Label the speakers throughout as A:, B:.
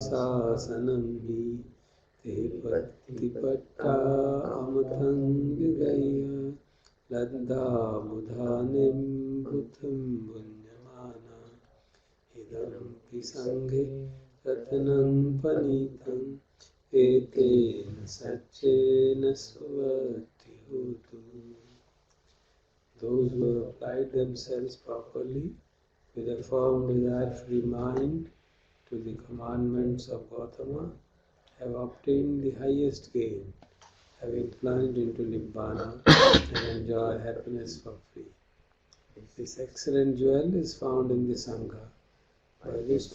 A: शासनं हि ते पत्तिपट्टा अमथंगगह्य लद्दामुधानिम्बुतं भुञ्जमाना इदमपि संघे रत्नं पनीतम् एतेन सच्चेन सुवर्तिहोतु. Those who have applied themselves properly with a firm desire-free mind to the commandments of Gautama have obtained the highest gain, having plunged into Nibbana and enjoy happiness for free. This excellent jewel is found in the Sangha, by which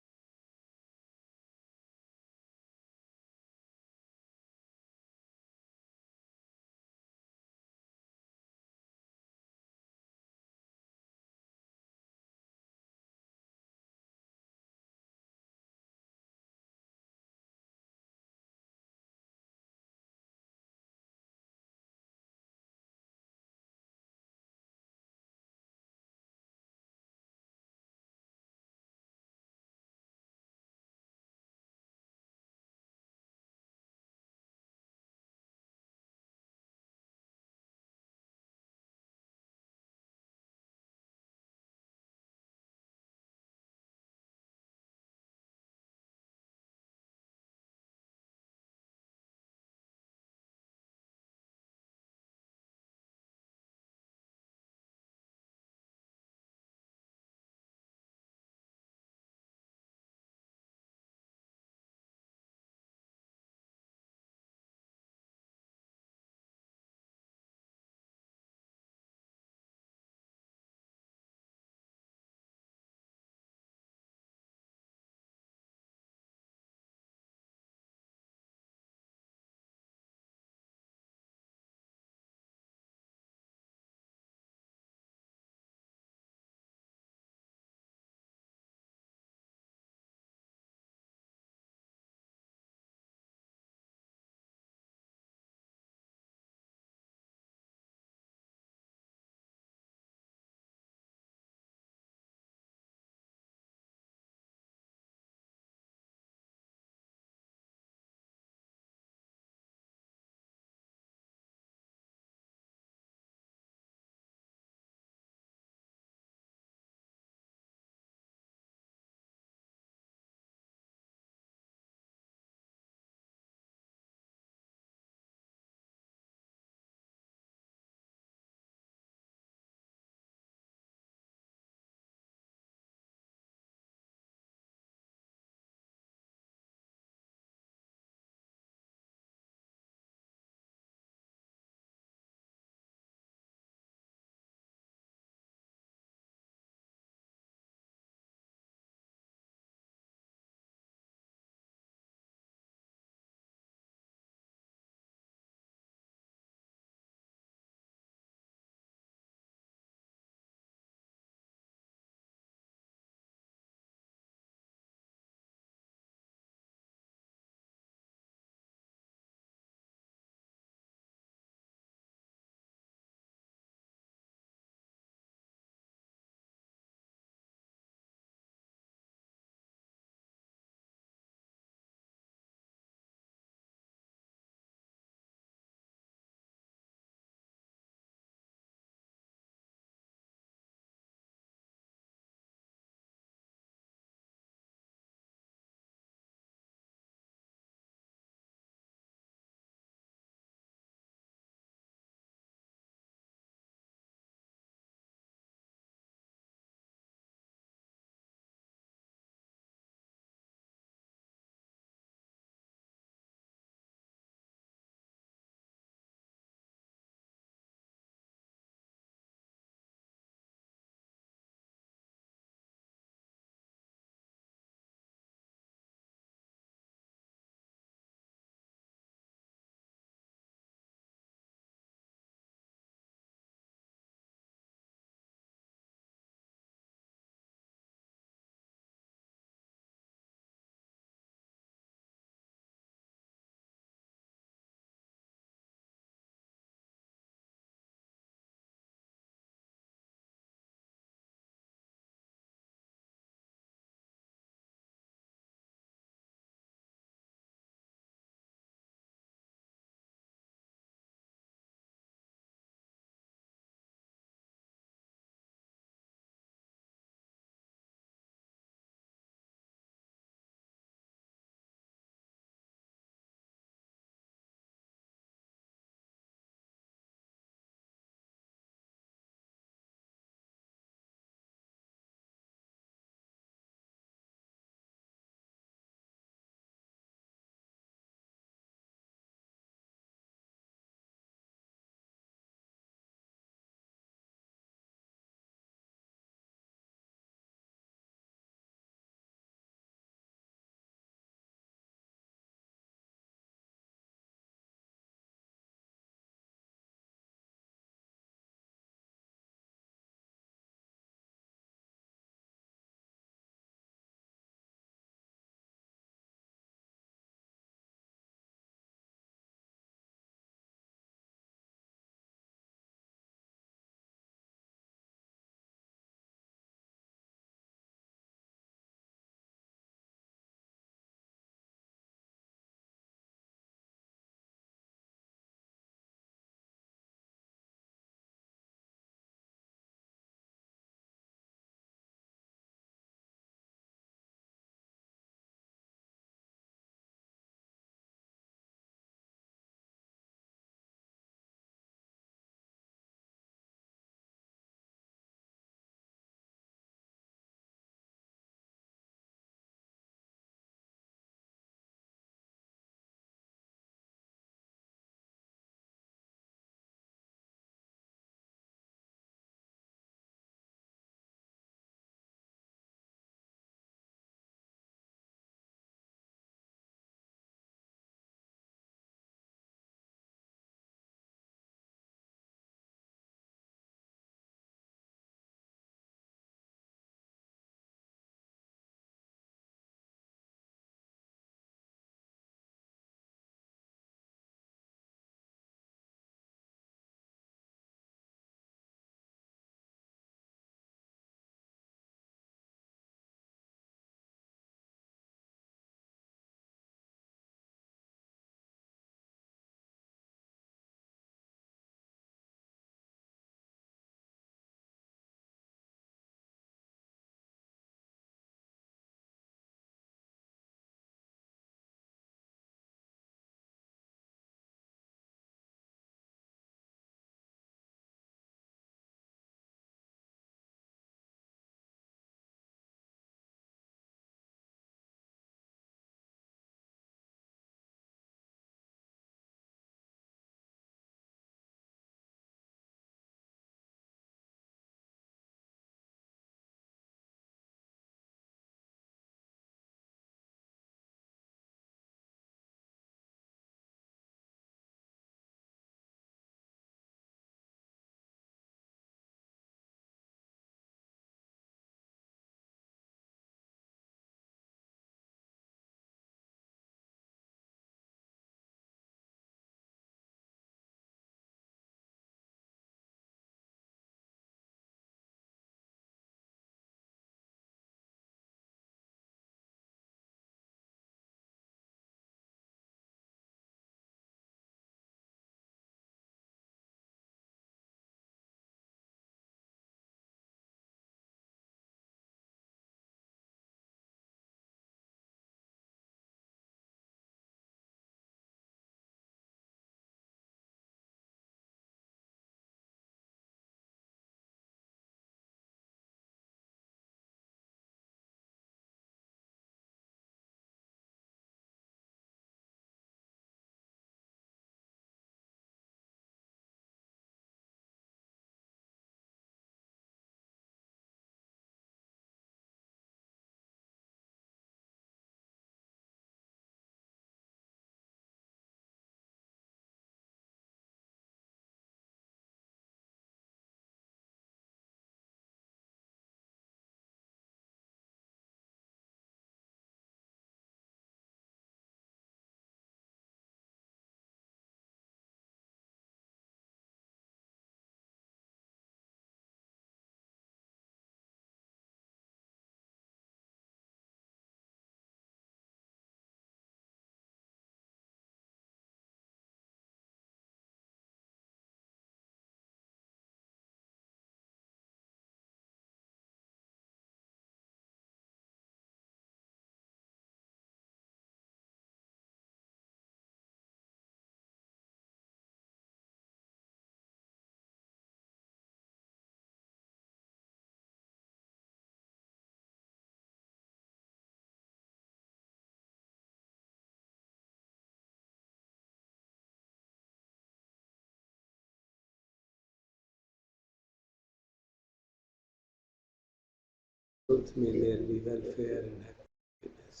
A: may there be welfare and happiness.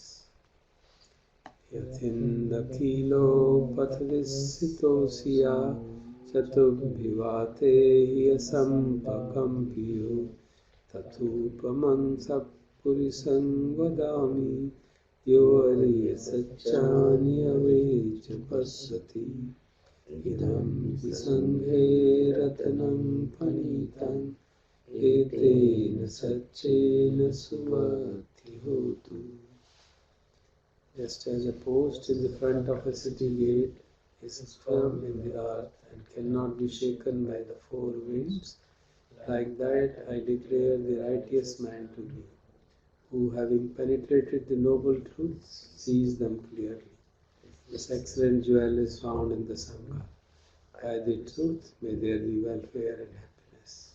A: Yathindakilo pathvisitosya chatubhivate yasampakampiyo tatupamam sappurisam vadami yoriya satchani avecha pasati idam visanghe ratanam panitam etena satchena suvati hotu. Just as a post in the front of a city gate is firm in the earth and cannot be shaken by the four winds, like that I declare the righteous man to be, who having penetrated the noble truths sees them clearly. This excellent jewel is found in the Sangha. By the truth may there be welfare and happiness.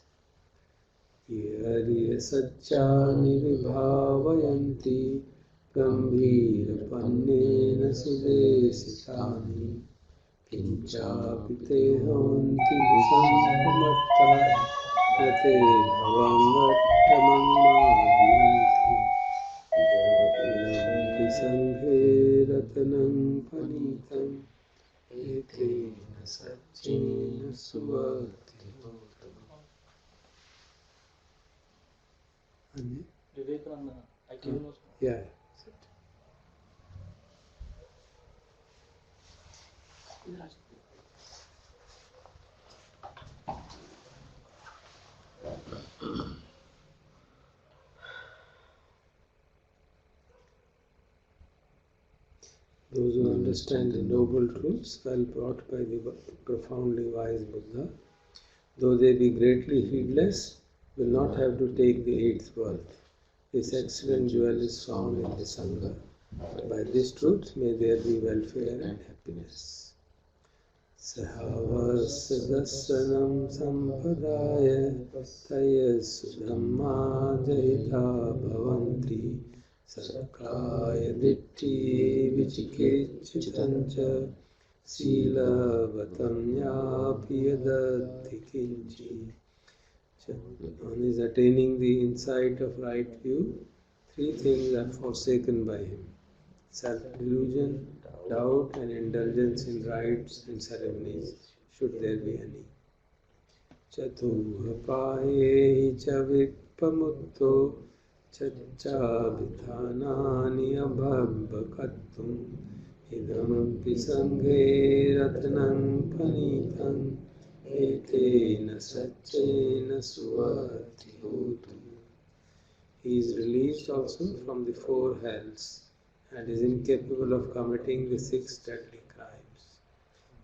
A: Yariya satchani vibhavayanti gambhira-pannena sudesitani kinchapite honti sampamatta yate bhavangattamammadhyanti idampi sanghe ratanam panitam etena satchena suvati hotu.
B: Vivekananda, I came also.
A: Yeah. Those who understand the noble truths well brought by the profoundly wise Buddha, though they be greatly heedless, will not have to take the eighth birth. This excellent jewel is found in the Sangha. By this truth may there be welfare and happiness. Sahavasadasanam sampadaya tayasu dhamma jayita bhavanti satkaya ditti vichikechitancha silavatam yapi yadatti kinchi. One is attaining the insight of right view. Three things are forsaken by him: self-delusion, doubt, and indulgence in rites and ceremonies, should there be any. Chatuhapaye cha vipamutto chachabhithanani abhabbakattum idampi sanghe ratnam panitam etena satchena suvati hotu. He is released also from the four hells and is incapable of committing the 6 deadly crimes.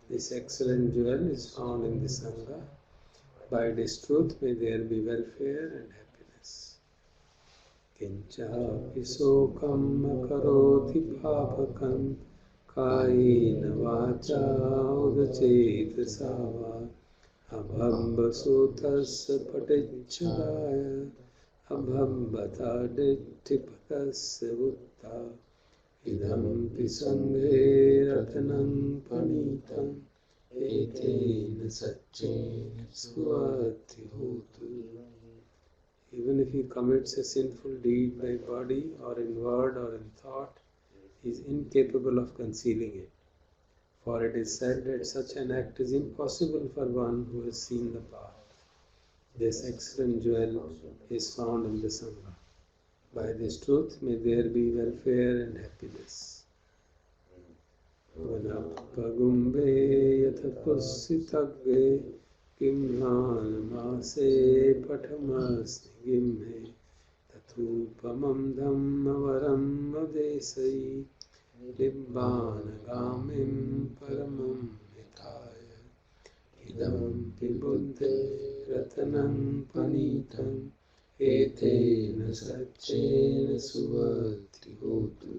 A: This excellent jewel is found in the Sangha. By this truth may there be welfare and happiness. Kincha pisokam akaroti bhavakam kayena vacha udacetasa abhamba sotasya patichadaya abhambata dittipatasya vutta idampi sanghe ratanam panitam etena satchena suvati hotu. Even if he commits a sinful deed by body or in word or in thought, he is incapable of concealing it. For it is said that such an act is impossible for one who has seen the path. This excellent jewel is found in the Sangha. By this truth may there be welfare and happiness. Vanapagumbe yathapussitagve kimhanamase pathamasnigimhe tatupamam dhammavaram adesai Nibbanagamim paramam hitaya idampi buddhe ratanam panitam etena satchena suvati hotu.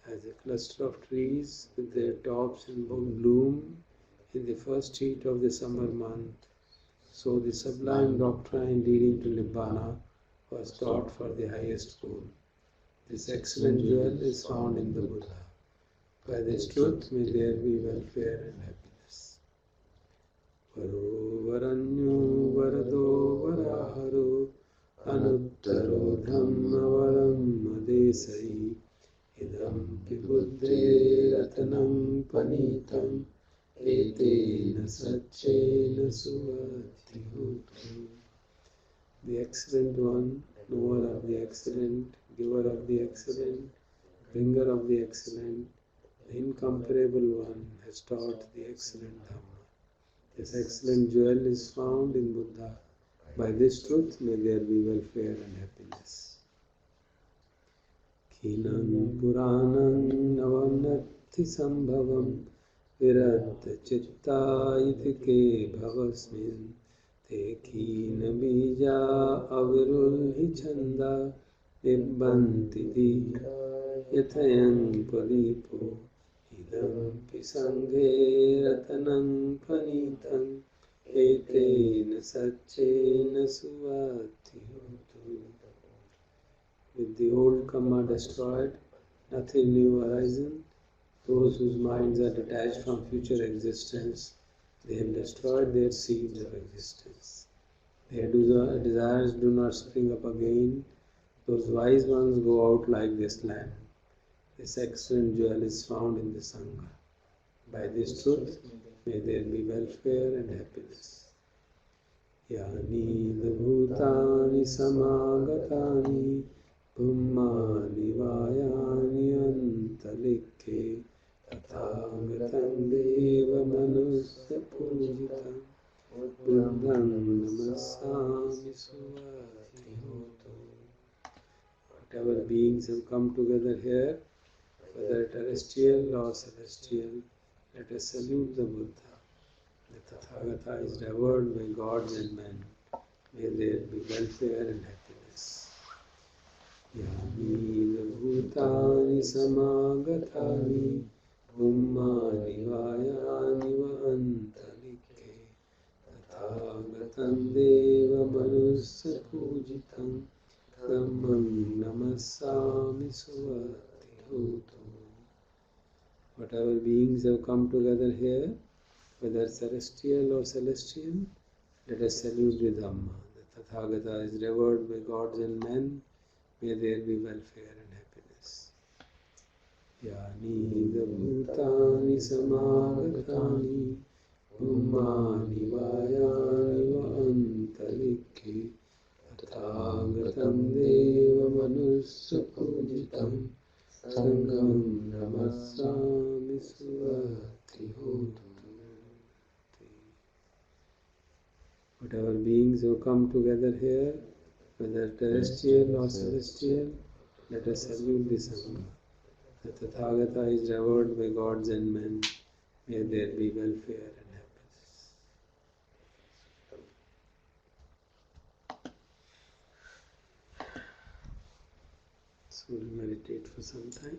A: As a cluster of trees with their tops in bloom in the first heat of the summer month, so the sublime doctrine leading to Nibbana was taught for the highest goal. This excellent jewel is found in the Buddha. By this truth may there be welfare and happiness. Varo varanyo varado varaharo anuttaro dhammavaram madesai idam pibuddhe ratanam panitam etena satchena suvatihotu. The excellent one, knower of the excellent, giver of the excellent, bringer of the excellent, the incomparable one has taught the excellent Dhamma. This excellent jewel is found in Buddha. By this truth may there be welfare and happiness. Khinam Puranam Navamnati Sambhavam Viratta Chitta Itike Bhavasmin Te Khina Bija Avirulhi Chanda Nibbanti Di Yathayam Padipo Idam Pisanghe Ratanam Panitam Etena Satchena Suvatihotu. With the old karma destroyed, nothing new arisen. Those whose minds are detached from future existence, they have destroyed their seeds of existence. Their desires do not spring up again. Those wise ones go out like this lamp. This excellent jewel is found in the Sangha. By this truth, may there be welfare and happiness. Yani bhutani samagatani Pummani vayani antalikhe Tathagatam deva manusya pujitam Buddham namassami suvatihotu. Whatever beings have come together here, whether terrestrial or celestial, let us salute the Buddha. The Tathagata is revered by gods and men. May there be welfare and happiness. Yani bhutani samagatani Pummani vayani va antalikhe Tathagatam deva manusya pujitam Dhammam namassami suvatihotu. Whatever beings have come together here, whether terrestrial or celestial, let us salute the Dhamma. The Tathagata is revered by gods and men. May there be welfare and happiness. Yani bhutani samagatani Pummani vayani va antalikhe Tathagatam deva manusya pujitam Sangham namassami suvatihotu. Whatever beings who come together here, whether terrestrial or celestial, let us salute the Sangha. The Tathagata is revered by gods and men. May there be welfare and happiness. So we'll meditate for some time.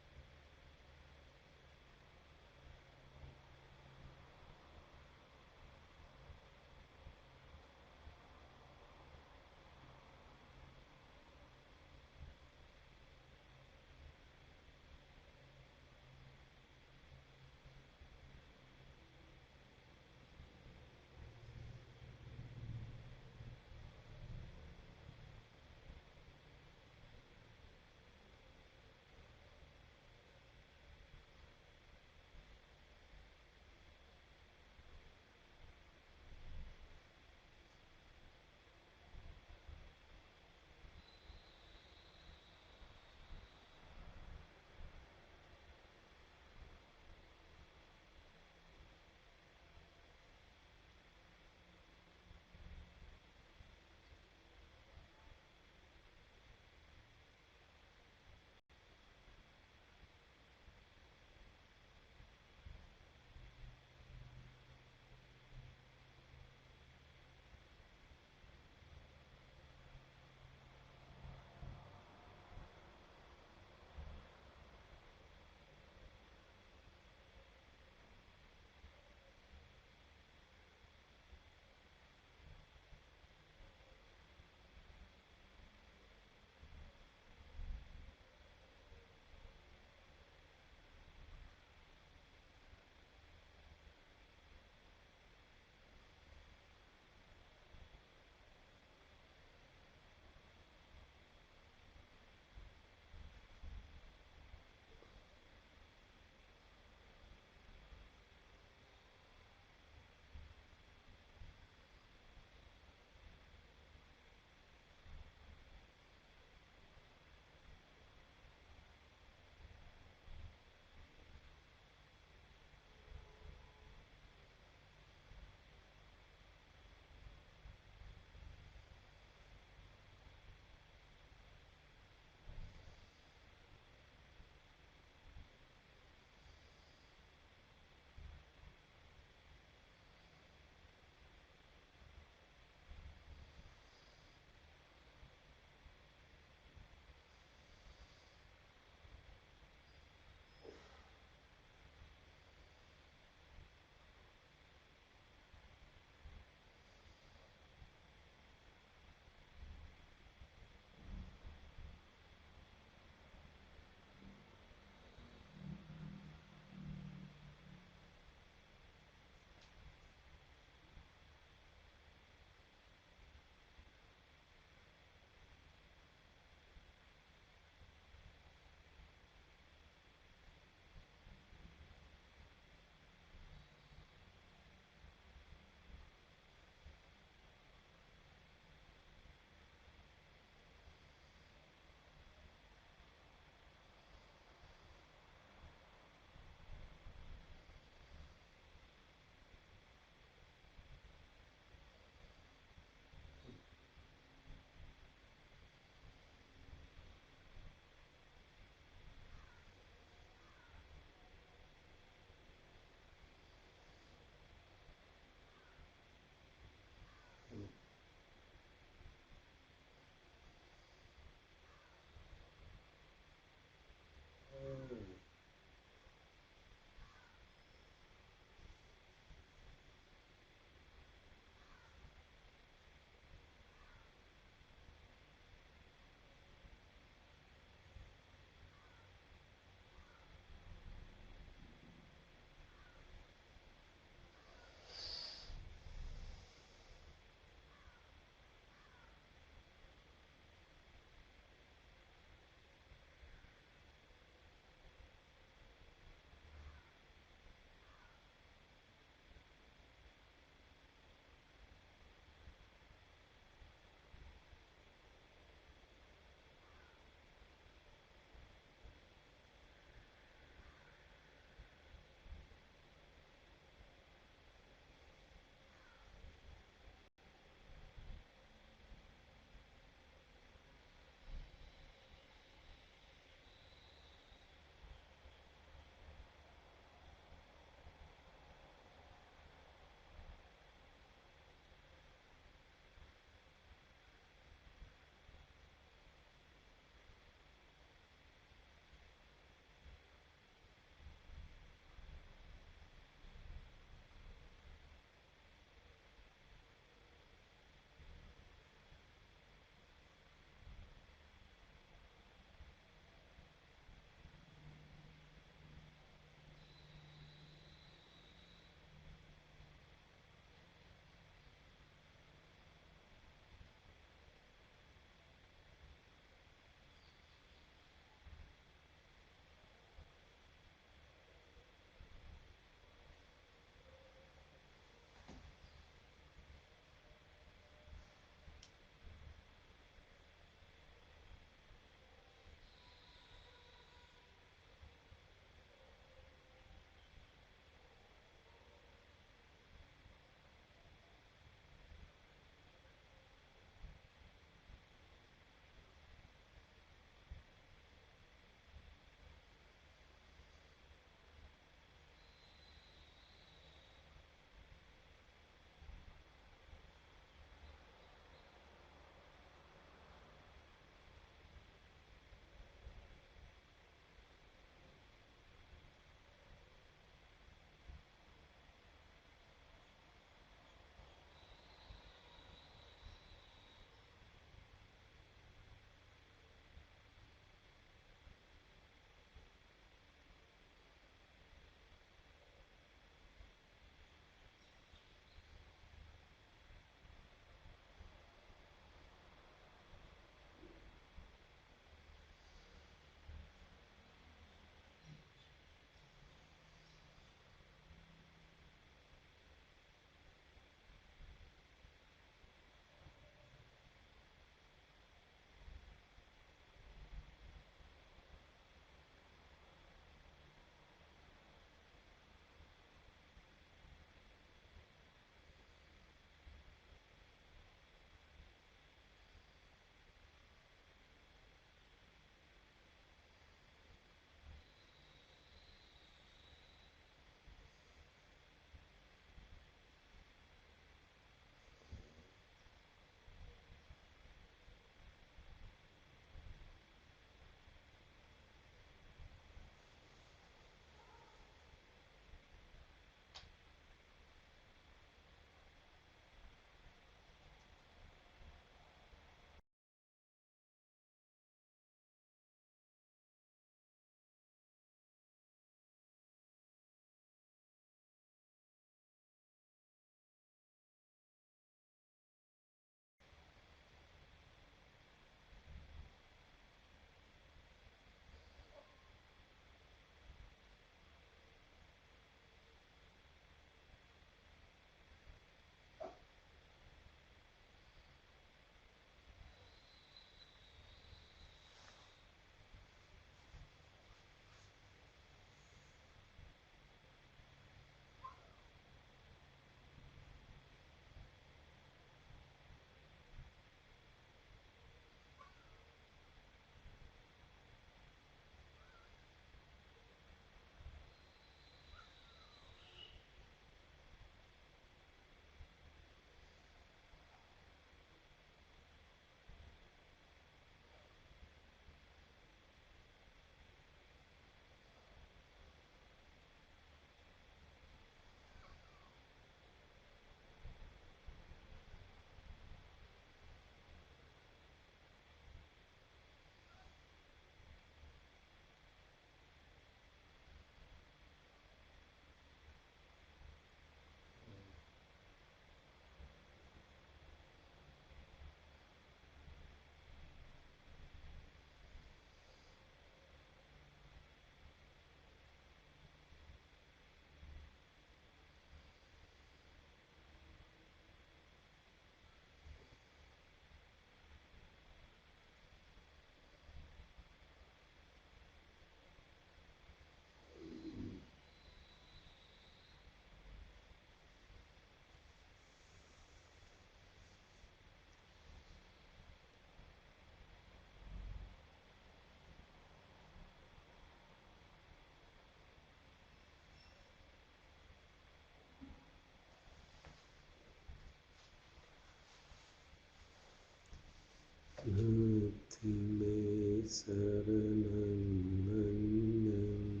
A: me saranam manyam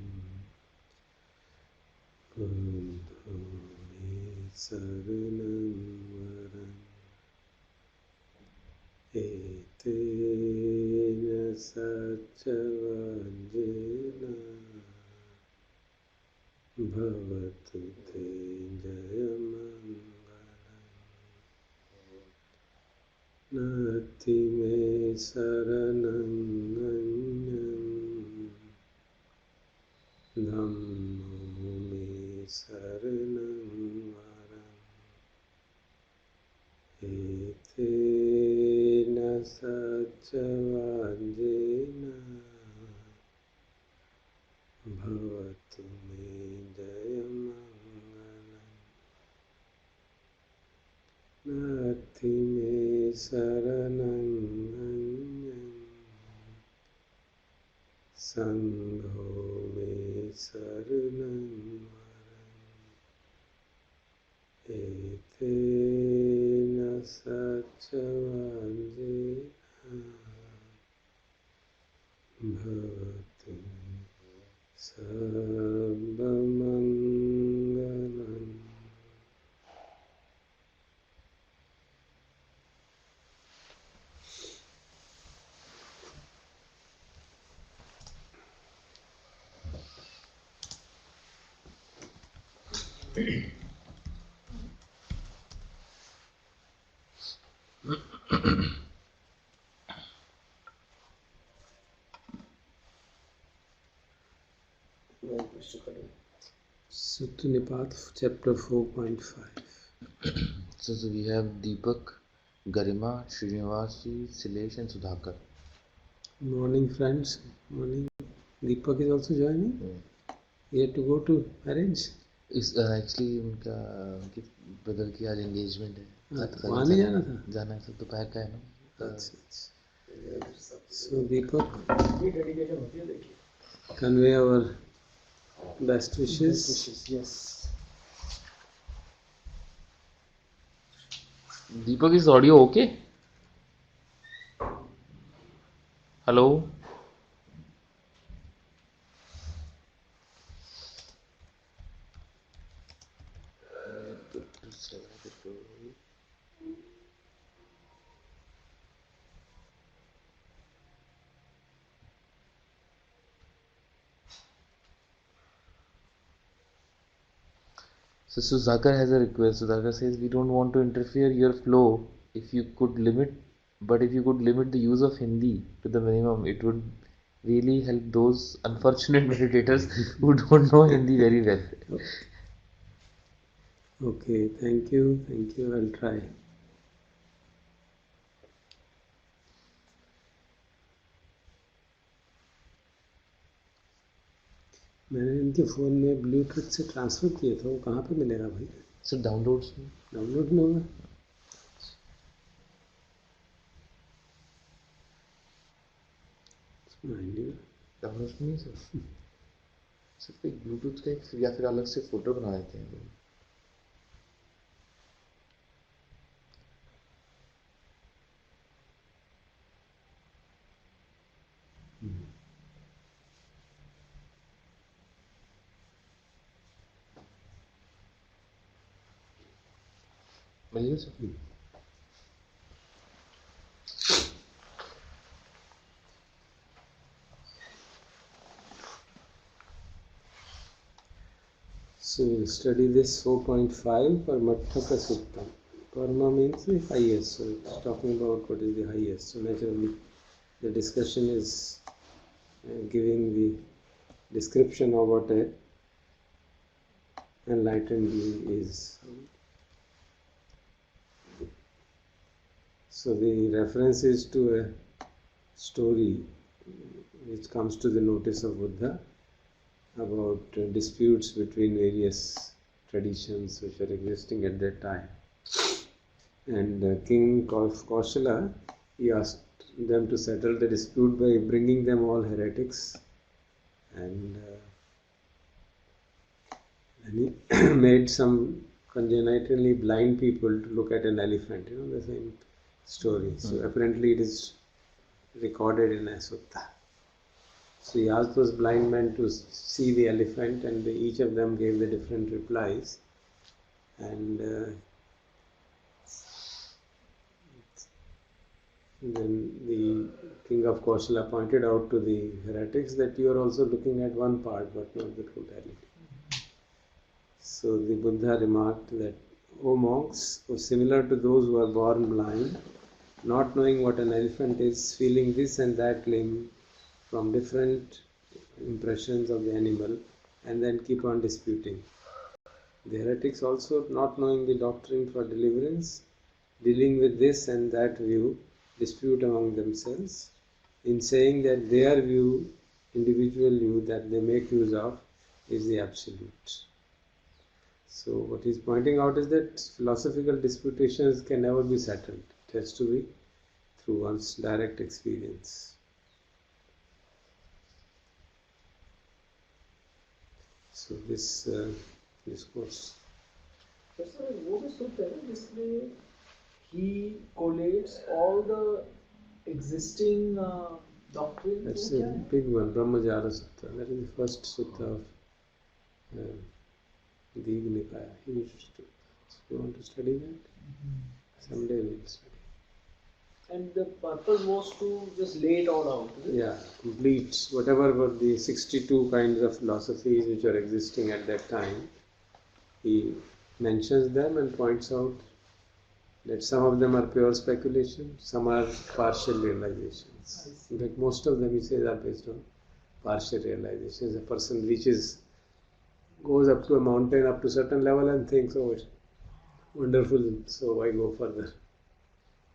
A: Buddho me saranam varam Etena sachavajena Bhavatu te jayamangalam Nati me saranam anyam Dhammo me saranam varam Etena sachavajena Bhavatu me jayamangalam Nati me saranam anyam Sangho me saranam varam Etena sachavajena Bhavatu Sabbamangalam. Sutta Nipata, chapter 4.5.
C: So we have Deepak, Garima, Srinivasi, Silesh and Sudhakar.
A: Morning, friends. Morning. Deepak is also joining. He had to go to marriage.
C: इस actually उनकी brother की आज engagement है.
A: वहाँ नहीं जाना था.
C: जाना है तो दोपहर का है ना.
A: अच्छा. So Deepak, convey our best wishes.
B: Yes.
C: Deepak, is audio okay? Hello. So Sudhakar has a request. Sudhakar says, we don't want to interfere your flow. If you could limit the use of Hindi to the minimum, it would really help those unfortunate meditators who don't know Hindi very well.
A: Okay, thank you. I'll try. मैंने इनके phone में Bluetooth से transfer किया था, वो कहाँ पे मिलेगा भाई?
C: सर डाउनलोड
A: में होगा.
C: डाउनलोड नहीं सर. सिर्फ एक ब्लूटूथ का एक या फिर अलग से फोल्डर बना देते हैं. मिल sir.
A: So we'll study this 4.5 Paramattha Sutta. Parama means the highest, so it's talking about what is the highest. So naturally the discussion is giving the description of what a enlightened being is. So the reference is to a story which comes to the notice of Buddha about disputes between various traditions which were existing at that time. And King Kaushala, he asked them to settle the dispute by bringing them all heretics, and he made some congenitally blind people to look at an elephant, the same story. So apparently it is recorded in a sutta. So he asked those blind men to see the elephant, and each of them gave the different replies. And then the king of Kosala pointed out to the heretics that you are also looking at one part but not the totality. So the Buddha remarked that, O monks, similar to those who are born blind, not knowing what an elephant is, feeling this and that limb from different impressions of the animal, and then keep on disputing. The heretics also, not knowing the doctrine for deliverance, dealing with this and that view, dispute among themselves, in saying that their view, individual view that they make use of, is the absolute. So what he's pointing out is that philosophical disputations can never be settled. It has to be through one's direct experience. So this discourse.
B: But sir, वो भी सूत्र है जिसमें he collates all the existing doctrine.
A: That's a big one, Brahmajala Sutta. That is the first sutta of Digha Nikaya. He used to. So you want to study that? Someday we'll study.
B: And the purpose was to just lay it all out. Is it?
A: Yeah, complete whatever were the 62 kinds of philosophies which are existing at that time. He mentions them and points out that some of them are pure speculation, some are partial realizations. In fact, most of them, he says, are based on partial realizations. A person goes up to a mountain up to a certain level and thinks, oh, it's wonderful, so why go further?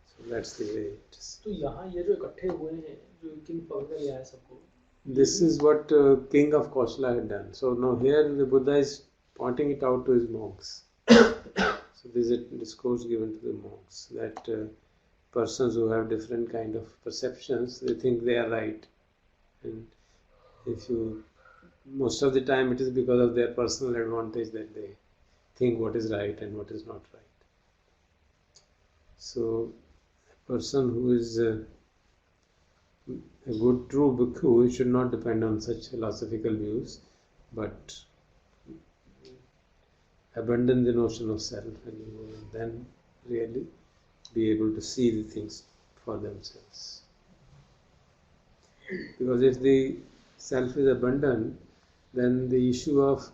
A: So that's the way it is.
B: तो यहाँ ये जो इकट्ठे हुए हैं, जो king पकड़ कर ले आए सबको.
A: This is what king of Kosala had done. So now here the Buddha is pointing it out to his monks. So there is a discourse given to the monks that persons who have different kind of perceptions, they think they are right, and most of the time it is because of their personal advantage that they think what is right and what is not right. So a person who is a good true bhikkhu should not depend on such philosophical views, but abandon the notion of self, and you will then really be able to see the things for themselves. Because if the self is abandoned, then the issue of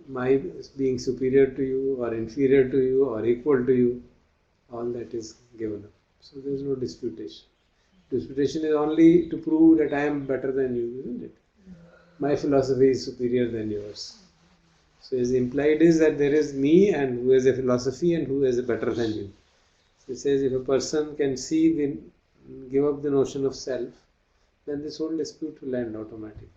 A: my being superior to you or inferior to you or equal to you, all that is given up. So there is no disputation. Disputation is only to prove that I am better than you, isn't it? My philosophy is superior than yours. So as implied is that there is me and who has a philosophy and who is better than you. So it says if a person can give up the notion of self, then this whole dispute will end automatically.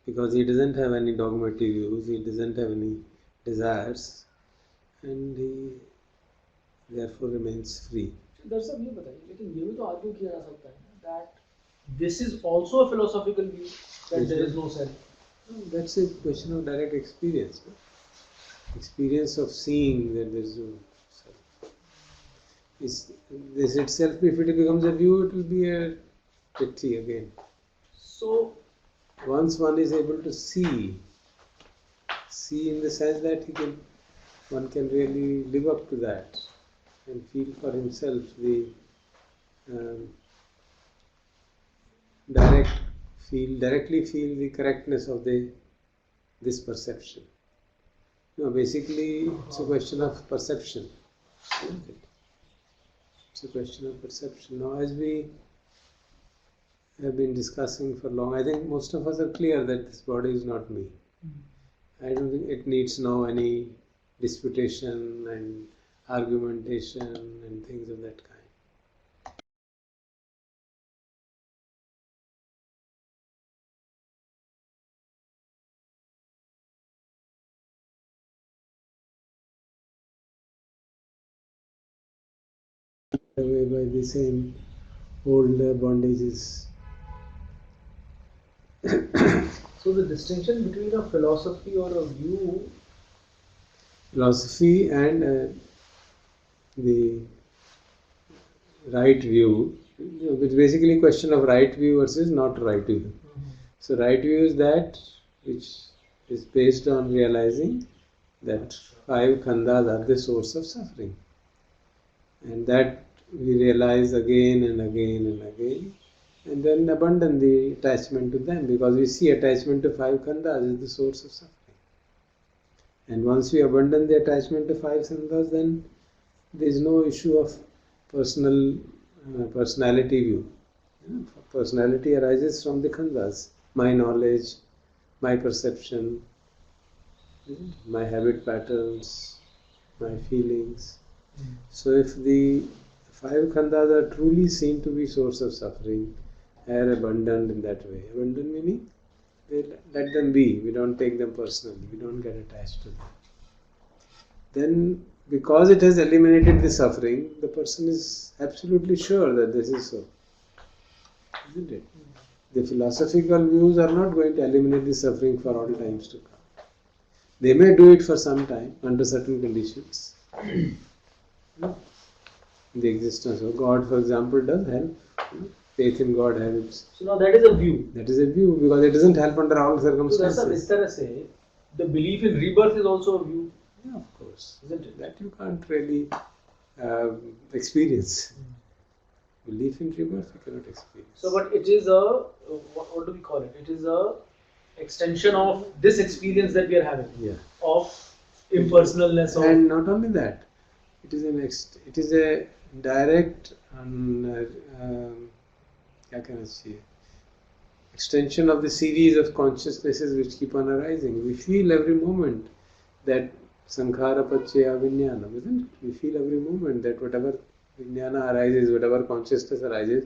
A: Because he doesn't have any dogmatic views, he doesn't have any desires, and he therefore remains free.
B: दर्शक ये बताइए, लेकिन ये भी तो argue किया जा सकता है that this is also a philosophical view that there is no self.
A: That's a question of direct experience. No? Experience of seeing that there is no self. This itself, if it becomes a view, it will be a pity again.
B: So
A: once one is able to see in the sense that one can really live up to that and feel for himself the directly feel the correctness of this perception. Basically it's a question of perception. It's a question of perception. Now, as we have been discussing for long, I think most of us are clear that this body is not me. I don't think it needs now any disputation and argumentation and things of that kind. Away by the same old bondages.
B: So the distinction between a philosophy or a view,
A: philosophy and the right view, it's basically a question of right view versus not right view. So right view is that which is based on realizing that five khandhas are the source of suffering, and that we realize again and again and again, and then abandon the attachment to them, because we see attachment to five khandhas is the source of suffering. And once we abandon the attachment to five khandhas, then there is no issue of personality view. Personality arises from the khandhas. My knowledge, my perception, my habit patterns, my feelings. So if the five khandhas are truly seen to be source of suffering, are abandoned in that way. Abandoned meaning, we let them be. We don't take them personally. We don't get attached to them. Then, because it has eliminated the suffering, the person is absolutely sure that this is so. Isn't it? The philosophical views are not going to eliminate the suffering for all times to come. They may do it for some time under certain conditions. The existence of God, for example, does help. Faith in God helps.
B: So now that is a view.
A: That is a view, because it doesn't help under all
B: So
A: circumstances.
B: that's a say. The belief in rebirth is also a view.
A: Yeah, of course.
B: Isn't it?
A: That you can't really experience. Belief in rebirth you cannot experience.
B: So, but it is a what do we call it? It is a extension of this experience that we are having.
A: Yeah.
B: Of impersonalness.
A: And not only that, it is a direct extension of the series of consciousnesses which keep on arising. We feel every moment that sankhara pachya vinyana, isn't it? We feel every moment that whatever vinyana arises, whatever consciousness arises,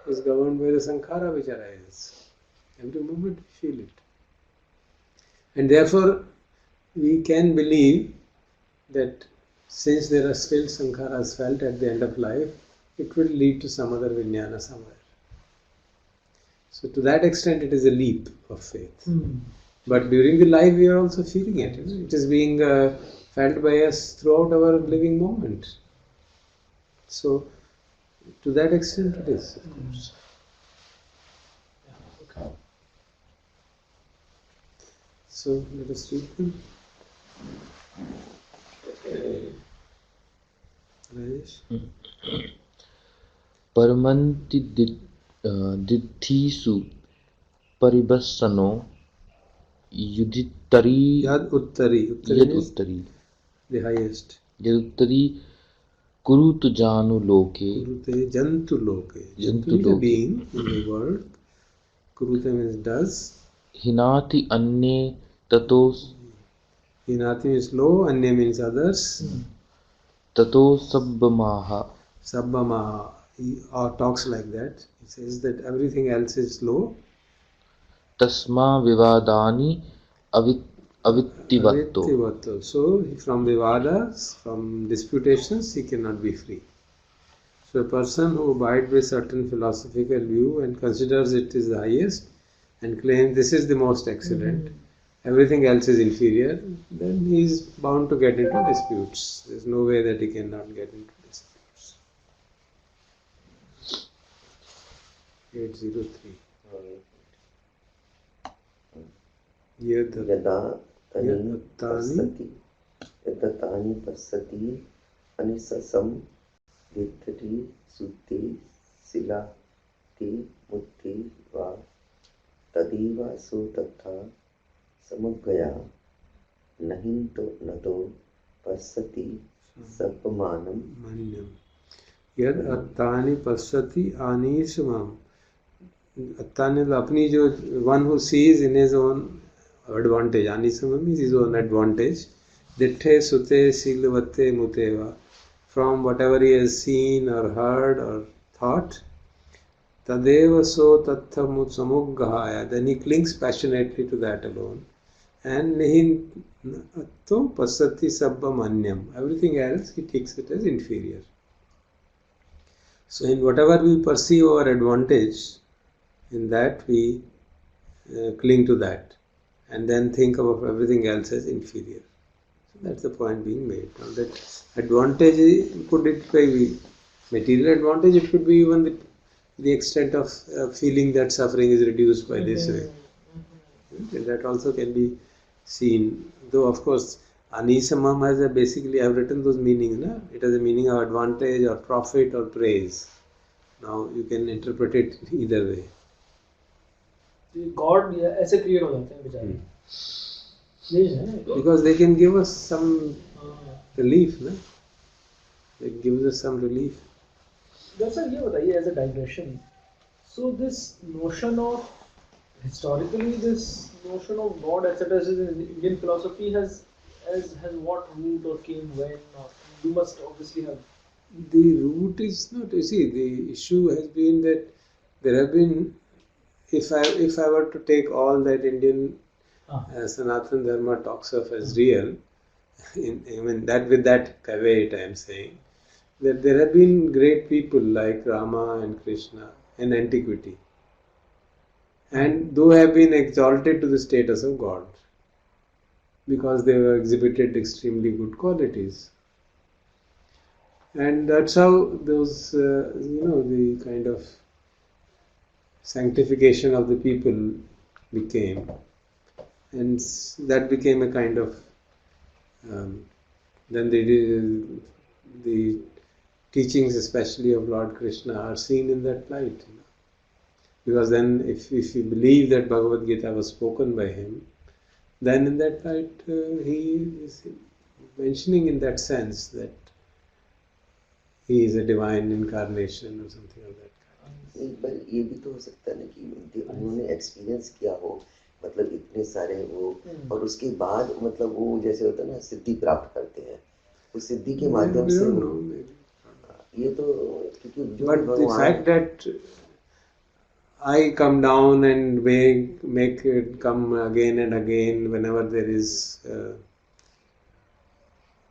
A: is governed by the sankhara which arises. Every moment we feel it. And therefore, we can believe that since there are still sankharas felt at the end of life, it will lead to some other vinyana somewhere. So to that extent, it is a leap of faith. But during the life, we are also feeling it. It is being felt by us throughout our living moment. So to that extent, it is, of course.
B: Okay.
A: So let us read them. Rajesh?
C: परमन्ति दित्थिषु परिबस्सनो युधित्तरी
A: Yad Uttari.
C: यदुत्तरी
A: The highest.
C: यदुत्तरी कुरुतु जानु लोके
A: Kurute Jantu Loke.
C: Jantu
A: Jantu is a
C: Loke.
A: being in the world. Kurute means does.
C: हिनाति अन्ये ततो
A: Hinati means low. Anya means others.
C: ततो सब्बमाह
A: Sabbama talks like that. He says that everything else is low.
C: तस्मा विवादानि अवित्तिवत्तो.
A: Avittivato. So from Vivadas, from disputations, he cannot be free. So a person who abides by certain philosophical view and considers it is the highest and claims this is the most excellent, everything else is inferior, then he is bound to get into disputes. There is no way that he cannot get into disputes. 803.
D: यदा
A: Yadattani
D: तानि पश्यति अनिशसं विद्धि सुत्ति शिलाति मुक्ति वा तदेव सो तथा समग्रया नहीं तो न तो पश्यति सपमानं
A: Manyam. Yad attani pashyati anishamam. Attani, apni jo, one who sees in his own advantage. Anishamam means his own advantage. Ditthe sute silvate muteva. From whatever he has seen or heard or thought. Tadeva so tattha samuggahaya. Then he clings passionately to that alone. And nihin atto pasati sabbam anyam. Everything else he takes it as inferior. So in whatever we perceive our advantage, in that we cling to that and then think of everything else as inferior. So that's the point being made. Now that advantage, put it by material advantage, it could be even the extent of feeling that suffering is reduced by this way. That also can be seen. Though, of course, anisamam has basically, I have written those meanings. Na? It has a meaning of advantage or profit or praise. Now, you can interpret it either way.
B: God ऐसे create हो जाते हैं बेचारे, यही है ना.
A: Because they can give us some
B: हाँ.
A: relief. Na? It gives us some relief.
B: Sir ये बताइए as a digression, so this notion of historically this notion of God etc. in Indian philosophy has what root or came when, or you must obviously have.
A: The root is not, you see, the issue has been that there have been, if I were to take all that Indian Sanatana Dharma talks of as real, that with that caveat I am saying, that there have been great people like Rama and Krishna in antiquity, and though have been exalted to the status of God because they have exhibited extremely good qualities. And that's how those, the kind of sanctification of the people became. And that became a kind of, then the teachings especially of Lord Krishna are seen in that light. Because then if you believe that Bhagavad Gita was spoken by him, then in that light he is mentioning in that sense that he is a divine incarnation or something of that kind.
D: एक बार ये भी तो हो सकता है ना कि उन्होंने एक्सपीरियंस किया हो, मतलब इतने सारे वो, और उसके बाद मतलब वो जैसे होता है ना सिद्धि प्राप्त करते हैं, उस सिद्धि के माध्यम से ये तो क्योंकि जो
A: But the fact that I come down and make it come again and again whenever there is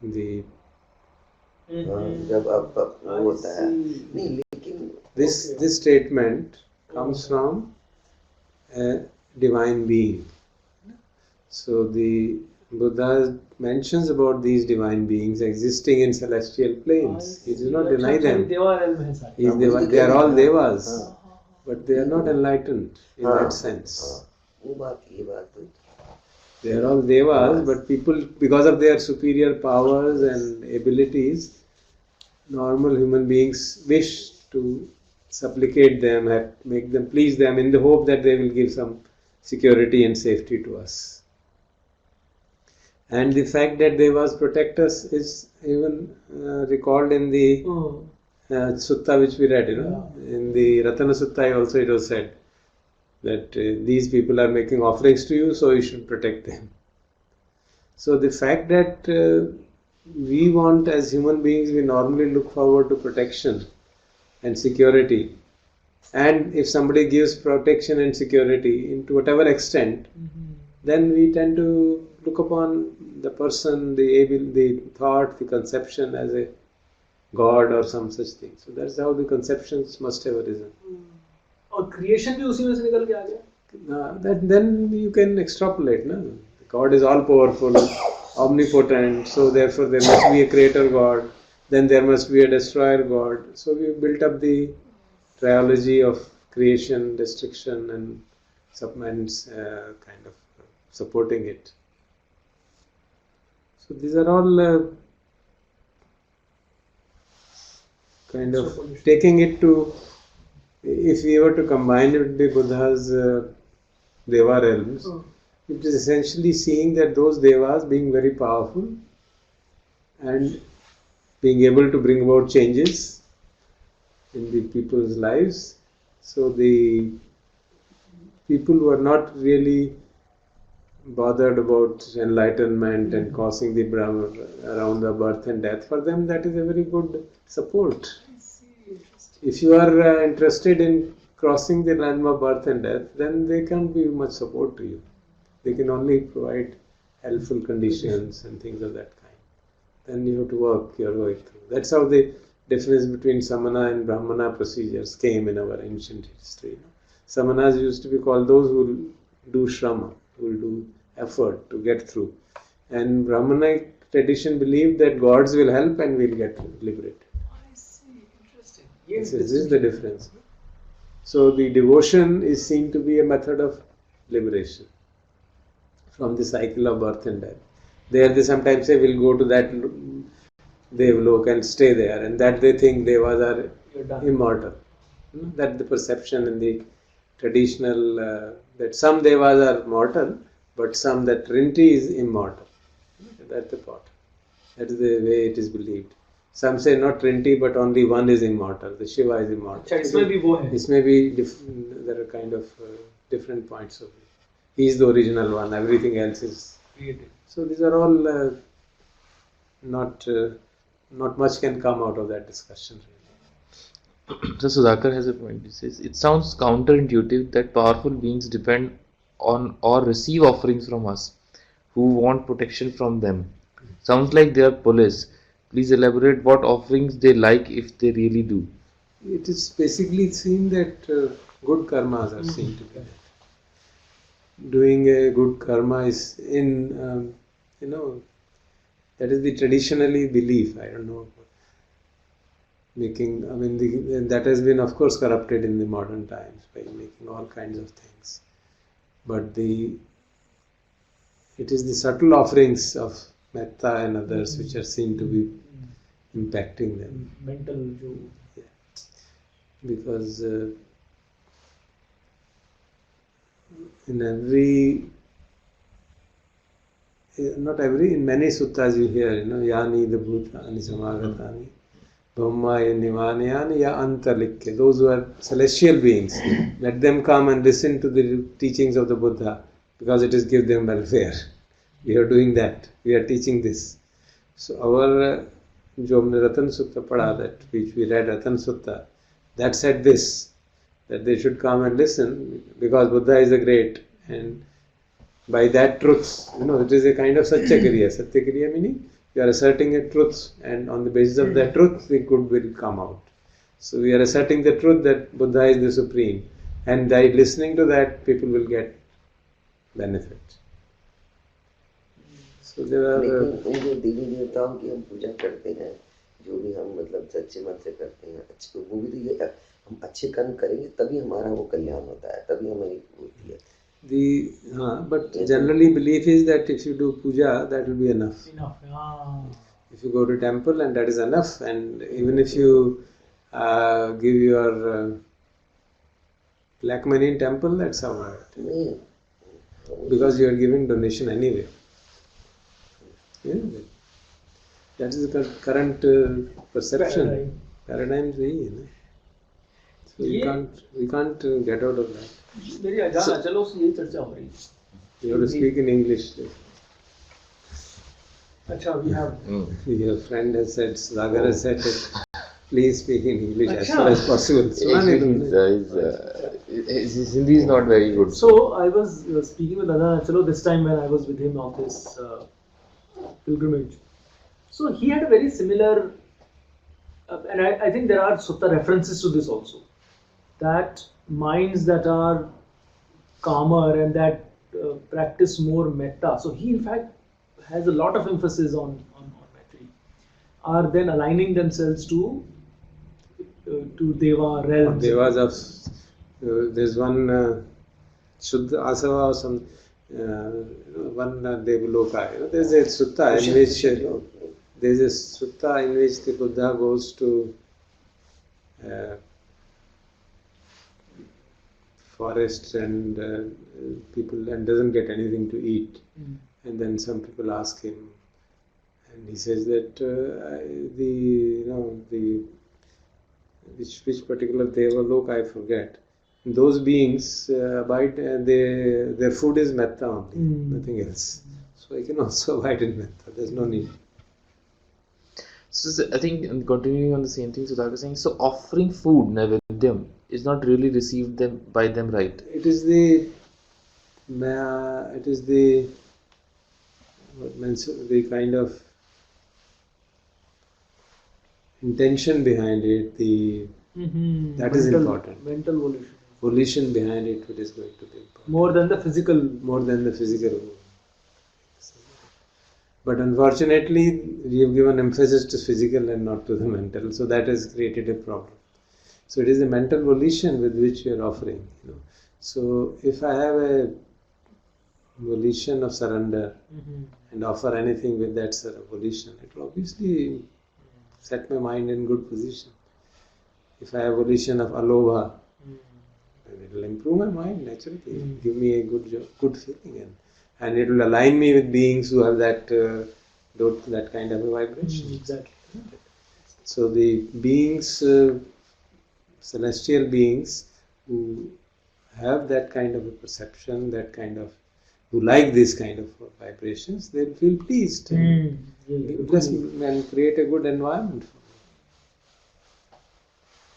A: the
D: जब अब वो होता है नहीं, लेकिन
A: this statement comes from a divine being. So the Buddha mentions about these divine beings existing in celestial planes. He does not deny them. They are all devas. But they are not enlightened in that sense. They are all devas, but people, because of their superior powers and abilities, normal human beings wish to supplicate them, make them please them in the hope that they will give some security and safety to us. And the fact that devas protect us is even recalled in the sutta which we read, in the Ratana Sutta also it was said that these people are making offerings to you, so you should protect them. So the fact that we want, as human beings, we normally look forward to protection and security, and if somebody gives protection and security into whatever extent, then we tend to look upon the person, the thought, the conception as a God or some such thing. So that's how the conceptions must have arisen.
B: और creation भी उसी में से निकल के आ गया.
A: Then you can extrapolate. No? God is all powerful, omnipotent. So therefore there must be a creator God. Then there must be a destroyer God. So we built up the trilogy of creation, destruction, and submans kind of supporting it. So these are all kind of taking it to, if we were to combine it with the Buddha's Deva realms, it is essentially seeing that those Devas being very powerful and being able to bring about changes in the people's lives. So the people who are not really bothered about enlightenment and causing the Brahma around the birth and death, for them that is a very good support. If you are interested in crossing the realm of birth and death, then they can't be much support to you. They can only provide helpful conditions and things of that kind. Then you have to work your way through. That's how the difference between Samana and Brahmana procedures came in our ancient history. Samanas used to be called those who will do shrama, who will do effort to get through. And Brahmanic tradition believed that gods will help and we'll get liberated.
B: I see, interesting.
A: This is the difference. So the devotion is seen to be a method of liberation from the cycle of birth and death. There they sometimes say we'll go to that Devlok and stay there, and that they think Devas are
B: You're done.
A: immortal. That the perception in the traditional that some Devas are mortal, but some that Trinity is immortal. That's the thought. That is the way it is believed. Some say not Trinity, but only one is immortal. The Shiva is immortal.
B: अच्छा, इसमें भी वो है.
A: This may be there are kind of different points of view. He is the original one. Everything else is
B: Created.
A: so. These are all not much can come out of that discussion. Really.
C: So Sudhakar has a point. He says it sounds counterintuitive that powerful beings depend on or receive offerings from us who want protection from them. Sounds like they are police. Please elaborate what offerings they like if they really do.
A: It is basically seen that good karmas are seen to be that. Doing a good karma is in that is the traditionally belief. I don't know. That has been of course corrupted in the modern times by making all kinds of things. But it is the subtle offerings of metta and others which are seen to be impacting them.
B: Mental जो.
A: Because in many suttas you hear, yani the bhutani samagatani, brahmaya nivanyani ya antalikke. Those who are celestial beings, let them come and listen to the teachings of the Buddha because it is give them welfare. We are doing that. We are teaching this. So our जो हमने रतन सुत्ता पढ़ा, that which we read Ratan Sutta, that said this, that they should come and listen because Buddha is a great, and by that truth, it is a kind of Satyakriya. Satyakriya meaning you are asserting a truth, and on the basis of that truth the good will come out. So we are asserting the truth that Buddha is the supreme, and by listening to that people will get benefit. So there are
D: लेकिन उन जो देवी देवताओं की हम पूजा करते हैं, जो भी हम मतलब सच्चे मन से करते हैं, अच्छे वो भी तो ये हम अच्छे कर्म करेंगे तभी हमारा वो कल्याण होता है, तभी हमारी होती है.
A: But generally belief is that if you do puja, that will be enough.
B: Enough.
A: If you go to temple and that is enough, and even if you give your black money in temple, that's alright.
D: नहीं,
A: Because you are giving donation anyway. Yeah, that is the current perception. Paradigm is वही है ना. So we can't get out of that.
B: मेरी अजान चलो यही चर्चा हो रही है.
A: You have to speak in English.
B: अच्छा, we have.
A: Your friend has said, Sagar has said it. Please speak in English as far as possible.
C: His Hindi is not very good.
B: So I was speaking with Dada Chalo this time when I was with him on this pilgrimage. So he had a very similar, and I think there are sutta references to this also, that minds that are calmer and that practice more metta. So he in fact has a lot of emphasis on metta, are then aligning themselves to Deva realms.
A: Devas of there's one Shuddha Asava or some one Devaloka. There's a sutta in which the Buddha goes to forest and people and doesn't get anything to eat. And then some people ask him, and he says that which particular Devalok I forget. Those beings abide, their food is metta only, nothing else. So I can also abide in metta. There's no need.
C: So I think continuing on the same thing Sudhakar is saying, so offering food, Naivedyam, is not really received by them, right?
A: It is the kind of intention behind it, that is important.
B: Mental volition.
A: Volition behind it, which is going to be important.
B: More than the physical.
A: But unfortunately, we have given emphasis to physical and not to the mental, so that has created a problem. So it is a mental volition with which you are offering. So if I have a volition of surrender and offer anything with that sort of volition, it will obviously set my mind in good position. If I have volition of alobha, then it will improve my mind naturally, give me a good feeling, and it will align me with beings who have that kind of a vibration.
B: Exactly.
A: So the beings, celestial beings who have that kind of a perception, who like this kind of vibrations, they'll feel pleased and create a good environment for me.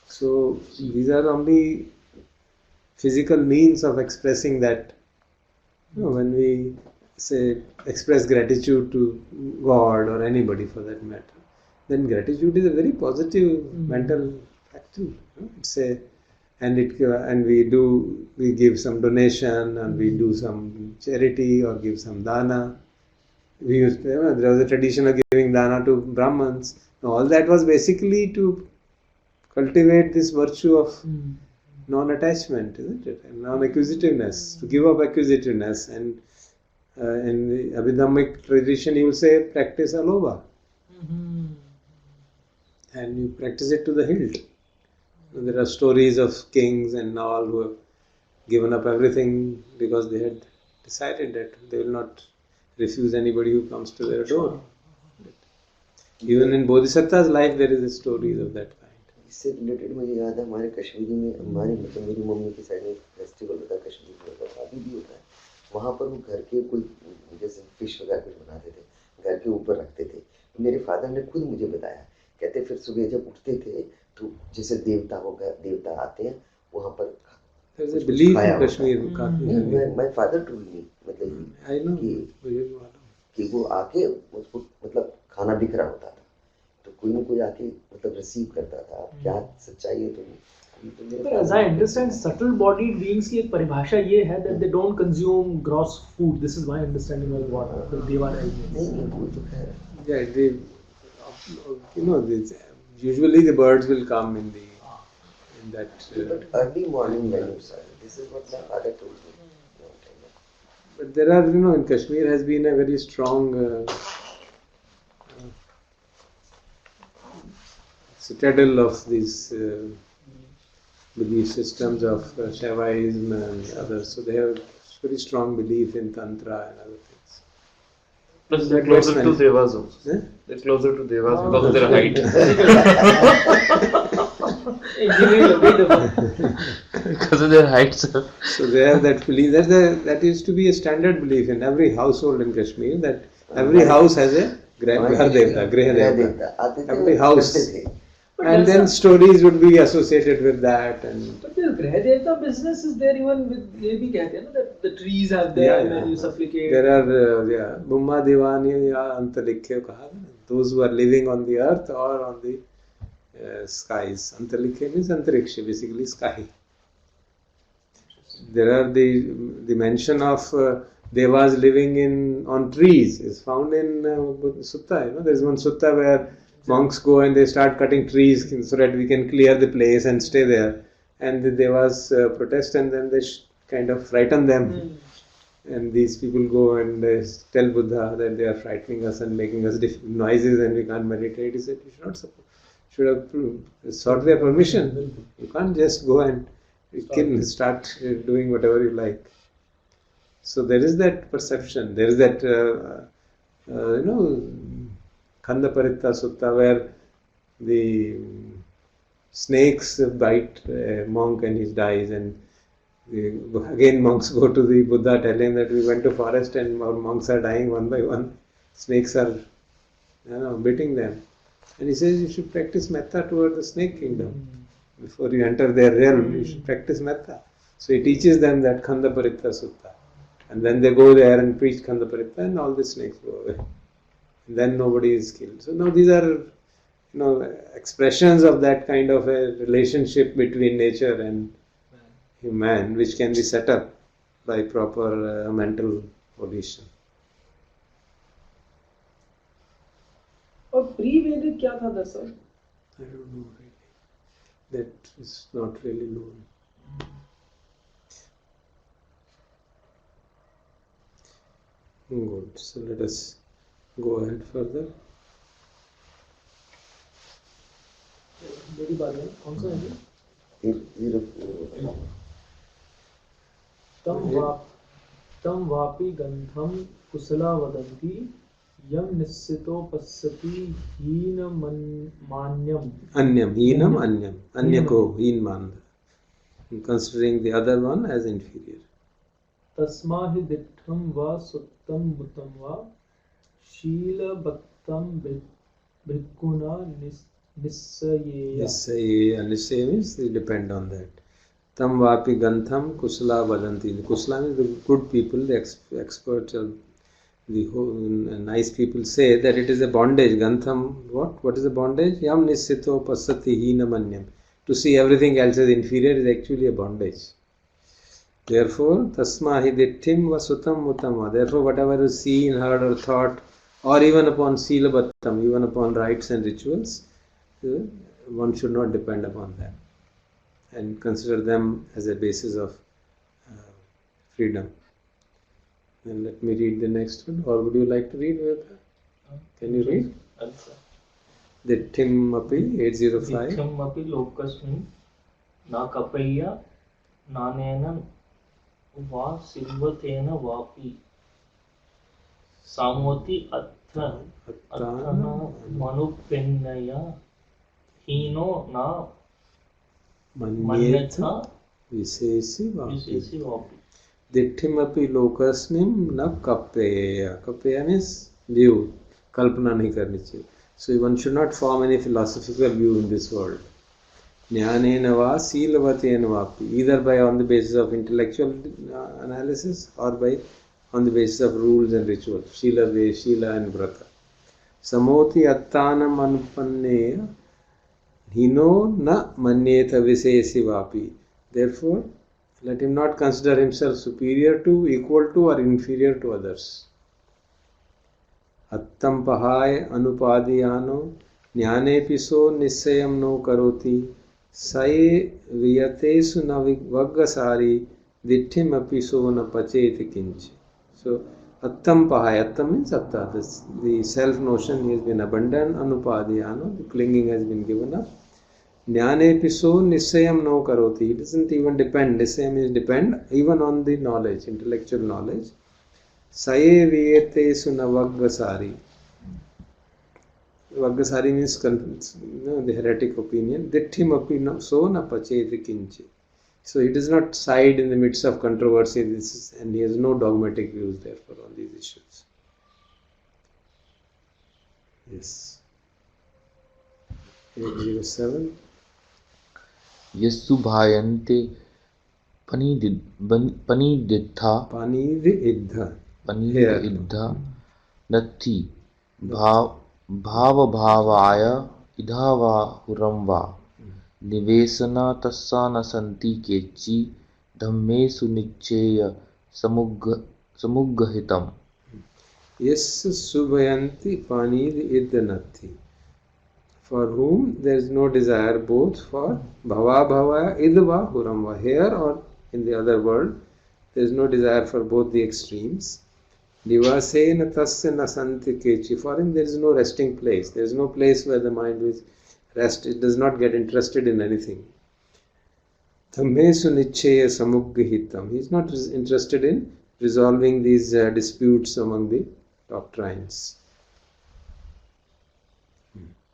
A: So these are only physical means of expressing that. When we say express gratitude to God or anybody for that matter, then gratitude is a very positive mental factor. And we give some donation and we do some charity or give some dana. There was a tradition of giving dana to Brahmins. All that was basically to cultivate this virtue of non-attachment, isn't it? And non-acquisitiveness, to give up acquisitiveness. And in the Abhidhammic tradition, you will say practice alobha. And you practice it to the hilt. There are stories of kings and all who have given up everything because they had decided that they will not refuse anybody who comes to their door. Even in Bodhisattva's life, there is a stories of that kind.
D: इससे related मुझे याद है हमारे कश्मीरी में मेरी mummy की side में festival होता है कश्मीर में, होता अभी भी होता है। वहाँ पर वो घर के कोई जैसे फिश वगैरह कुछ बनाते थे, घर के ऊपर रखते थे। मेरे फादर ने खुद मुझे बताया, कहते फिर सुबह जब उठते थे तो जैसे देवता आते हैं वहाँ पर माय फादर टोल्ड मी, मतलब कि वो आके उसको मतलब खाना बिक रहा होता था तो कोई ना कोई आके मतलब रिसीव करता था। क्या सच्चाई है तो
B: as I understand, subtle bodied beings की एक परिभाषा ये है that they don't consume gross food. This is my understanding of what the Deva is.
A: Yeah, usually the birds will come in that.
D: But early morning menus, this is what my father told me.
A: But there are, in Kashmir has been a very strong citadel of these belief systems of Shaivism and others. So they have very strong belief in Tantra and other things.
C: Plus they're closer to Devas also.
A: Eh?
C: They're closer to Devas because of their height. Because of their height, sir.
A: So they have that belief. That used to be a standard belief in every household in Kashmir, that every house has a Graha Devta. Every house. And then stories would be associated with that.
B: But the Graha Devta business is there even with, ये भी कहते हैं ना, that the trees have there and you supplicate.
A: There are Bumma Devani ya Antalikhe kaha, those who are living on the earth or on the skies. Antalikhe means Antariksha, basically sky. There are the mention of Devas living on trees is found in Sutta. There is one Sutta where monks go and they start cutting trees so that we can clear the place and stay there. And the Devas protest and then they kind of frighten them. And these people go and they tell Buddha that they are frightening us and making us noises and we can't meditate. He said, you should have sought their permission. You can't just go and start doing whatever you like. So there is that perception. There is that, Khanda Paritta Sutta, where the snakes bite a monk and he dies, and again monks go to the Buddha telling that we went to forest and our monks are dying one by one. Snakes are beating them. And he says you should practice metta toward the snake kingdom. Before you enter their realm, you should practice metta. So he teaches them that Khanda Paritta Sutta. And then they go there and preach Khanda Paritta and all the snakes go away. And then nobody is killed. So now these are expressions of that kind of a relationship between nature and human, which can be set up by proper mental volition.
B: और प्री-वैदिक क्या था दरअसल?
A: I don't know really. that is not really known. Good. So let us go ahead further.
B: मेरी बात है कौन सा है ये?
D: 804
B: तम वापि गंधम कुशला वदन्ति यम निश्चितो पश्यति हीनमान्यम
A: Anyam, heenam, anyam. Anyako, heen man. Considering the other one as inferior.
B: तस्मा हि दिट्ठं वा सुत्तं मुतं वा शीलबत्तं भिक्खुना निस्सयेय.
A: Nisaya means they depend on that. Tam vapi gantham kusala vadanti. The kusala means the good people, the experts, the nice people say that it is a bondage. Gantham, what? What is a bondage? Yam nisito pasati heenamanyam. To see everything else as inferior is actually a bondage. Therefore, tasma hi ditthim va sutam mutam. Therefore, whatever is seen, heard or thought, or even upon sila battam, even upon rites and rituals, one should not depend upon them and consider them as a basis of freedom. And let me read the next one. Or would you like to read, Vedha? Can you read? Ditthim api 805.
E: Ditthim api lokasmin na kapaya nanena va silvatena vapi samoti athana manupennaya hino na manyatha
A: Visesi
E: visesi
A: vapi.
E: vapi.
A: Ditthim api lokasmin na kapeya. Kapeya means view. Kalpana nahi karni chahiye. So one should not form any philosophical view in this world. Jnanena va silavatena vapi. Either by on the basis of intellectual analysis or by on the basis of rules and rituals. Shila, Shila and Vrata. Samoti attanam anupanneya hino na manyeta visesi vapi. Therefore, let him not consider himself superior to, equal to or inferior to others. Attam pahaya anupadiyano jnane piso nisayam no karoti saye viyatesu na vaggasari ditthim apiso na pacheti kinchi. So, attam pahaya, attam means atta, the self-notion has been abandoned, anupadiyano, the clinging has been given up. Jnane piso nisayam no karoti. It doesn't even depend. Nisayam means depend even on the knowledge, intellectual knowledge. Saye viyete suna vaggasari. Vaggasari means the heretic opinion. Ditthim api no so na pacheti kinchi. So he does not side in the midst of controversy, and he has no dogmatic views therefore on these issues. Yes. 807.
C: Yesu भायन्ते पनिदिद्धा नत्थि भावभावाय इधा वा हुरं वा निवेशना तस्सा न सन्ति केचि धम्मेषु निश्चेय समुग्गहितम्.
A: Yes, subhayanti panid idnati. For whom there is no desire both for bhava bhava idva huramva, here or in the other world, there is no desire for both the extremes. Nivasena tasya nasanti kechi. For him there is no resting place. There is no place where the mind is rest. It does not get interested in anything. Dhammesu nichcheya samuggahitam. He is not interested in resolving these disputes among the doctrines.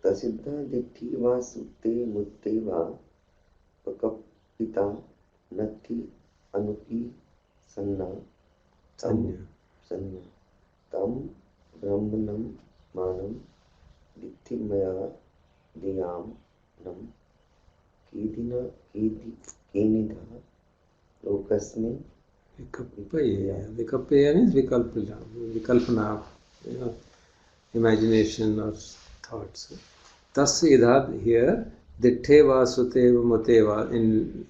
D: तसिद्धा दिट्ठी वा सुते मुत्ते वा पकपिता नत्थि अनुपि सन्ना सन्ना तम ब्रह्मणं मानं दिट्ठिमया दियामनं केनिधा लोकस्मिन्
A: Vikapaya means vikalpana, imagination or thoughts. Tasya idhad here, ditteva suteva muteva, in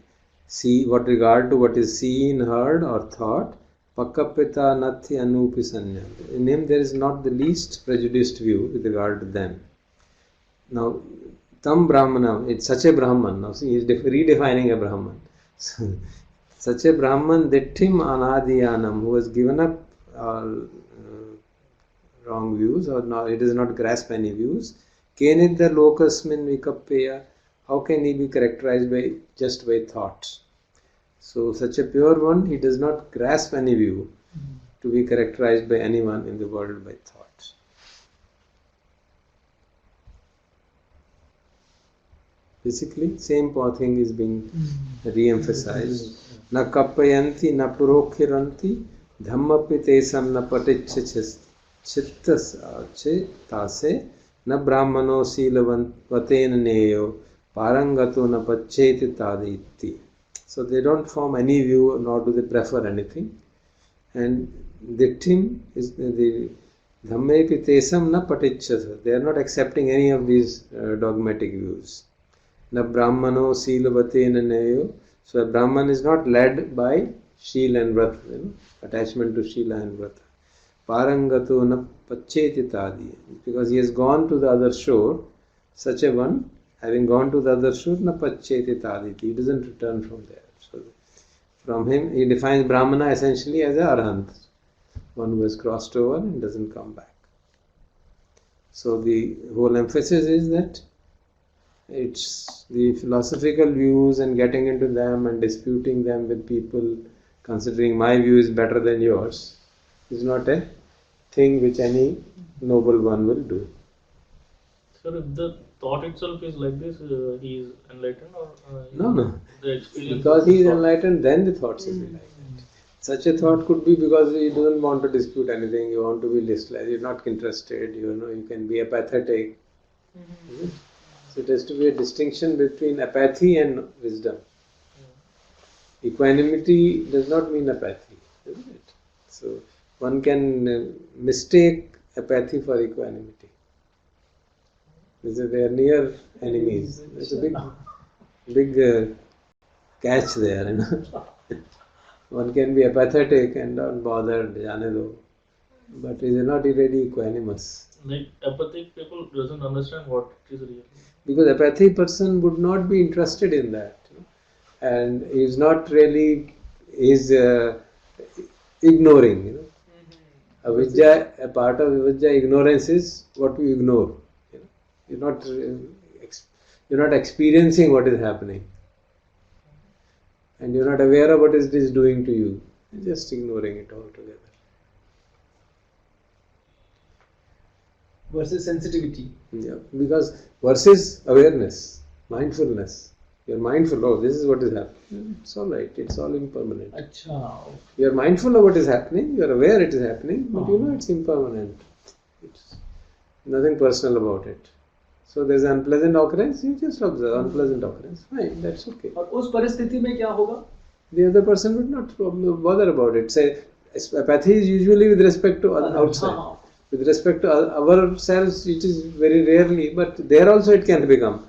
A: see what regard to what is seen, heard or thought, pakapita nathi anupi sanya. In him there is not the least prejudiced view with regard to them. Now, Tam Brahmanam, it's such a Brahman. Now see, he's redefining a Brahman. Such a Brahman, Ditthim Anadiyanam, who has given up all wrong views, or not, it does not grasp any views. Kenidda lokasmin vikappeya, how can he be characterized by just by thoughts? So such a pure one, he does not grasp any view to be characterized by anyone in the world by thoughts. Basically, same thing is being re-emphasized. Na kappayanti, na purokhiranti, dhammapi tesam na patichchittas tase, na brahmano silavatena neyo, parangato na paccheti taditi. So they don't form any view, nor do they prefer anything. And Ditthim is the Dhammepi tesam na patichchata. They are not accepting any of these dogmatic views. Na brahmano silavatena neyo. So a Brahman is not led by Shila and Vrata, attachment to Shila and Vrata. Parangato na paccheti tadi. Because he has gone to the other shore, such a one, having gone to the other shore, na paccheti tadi. He doesn't return from there. So from him, he defines Brahmana essentially as a Arahant, one who has crossed over and doesn't come back. So the whole emphasis is that it's the philosophical views and getting into them and disputing them with people, considering my view is better than yours, is not a thing which any noble one will do.
E: Sir, if the thought itself is like this, he is enlightened, or
A: No.
E: the experience?
A: Because he is enlightened, then the thoughts will be like that. Such a thought could be because he doesn't want to dispute anything, you want to be listless, you're not interested, you can be apathetic. Isn't it? So it has to be a distinction between apathy and wisdom. Equanimity does not mean apathy, isn't it? So one can mistake apathy for equanimity. They are near enemies. There's a big catch there. One can be apathetic and not bothered, jaane do, but is not really equanimous.
E: Like apathic people doesn't understand what it is really.
A: Because apathy person would not be interested in that, and is not really ignoring. Avidya, a part of avidya, ignorance is what we ignore. You're not experiencing what is happening, and you're not aware of what it is doing to you. You're just ignoring it altogether.
B: Versus sensitivity.
A: Yeah, because versus awareness, mindfulness. You're mindful, oh, this is what is happening. It's all right, it's all impermanent.
B: Achha.
A: You're mindful of what is happening, you're aware it is happening, but you know it's impermanent. It's nothing personal about it. So there's an unpleasant occurrence, you just observe unpleasant occurrence. Fine, that's okay.
B: और उस परिस्थिति में क्या होगा?
A: The other person would not bother about it. Say, apathy is usually with respect to outside. With respect to ourselves, it is very rarely, but there also it can become.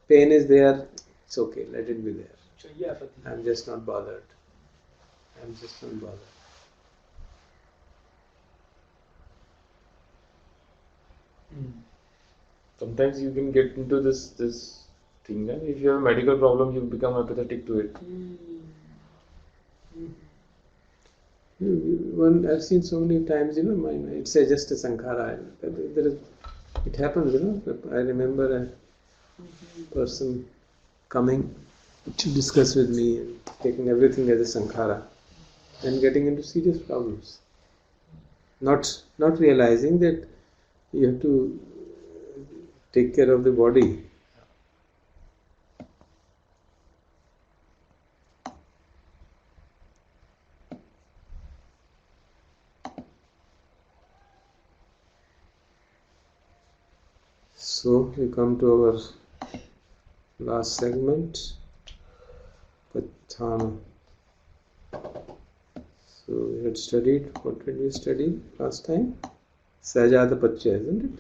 A: Pain is there, it's okay, let it be there. I'm just not bothered.
C: Sometimes you can get into this thing, and if you have a medical problem, you become apathetic to it.
A: I've seen so many times, it's just a sankhara. It happens, I remember a person coming to discuss with me and taking everything as a sankhara and getting into serious problems. Not realizing that you have to take care of the body. So we come to our last segment, Patthana. So we had studied, what did we study last time? Sahajata Pachya, isn't it?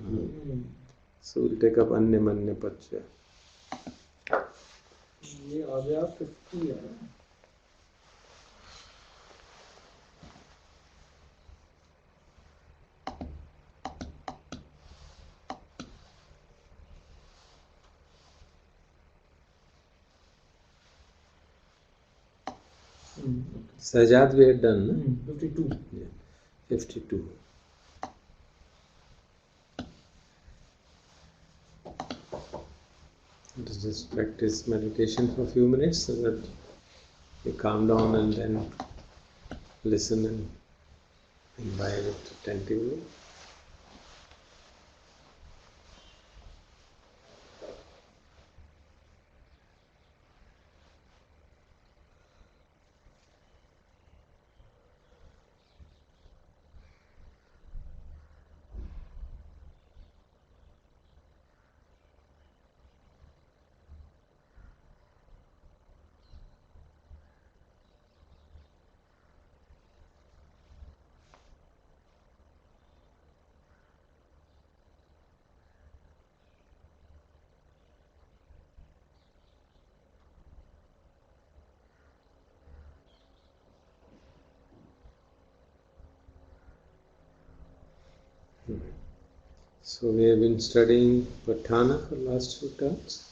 A: So we'll take up Anya Manya Pachya.
B: ये आ गया 50 है.
A: Sahajat we had done, no?
B: 52.
A: Yeah. 52. Let us just practice meditation for a few minutes so that we calm down and then listen and imbibe it attentively. So we have been studying Patthana for the last few terms.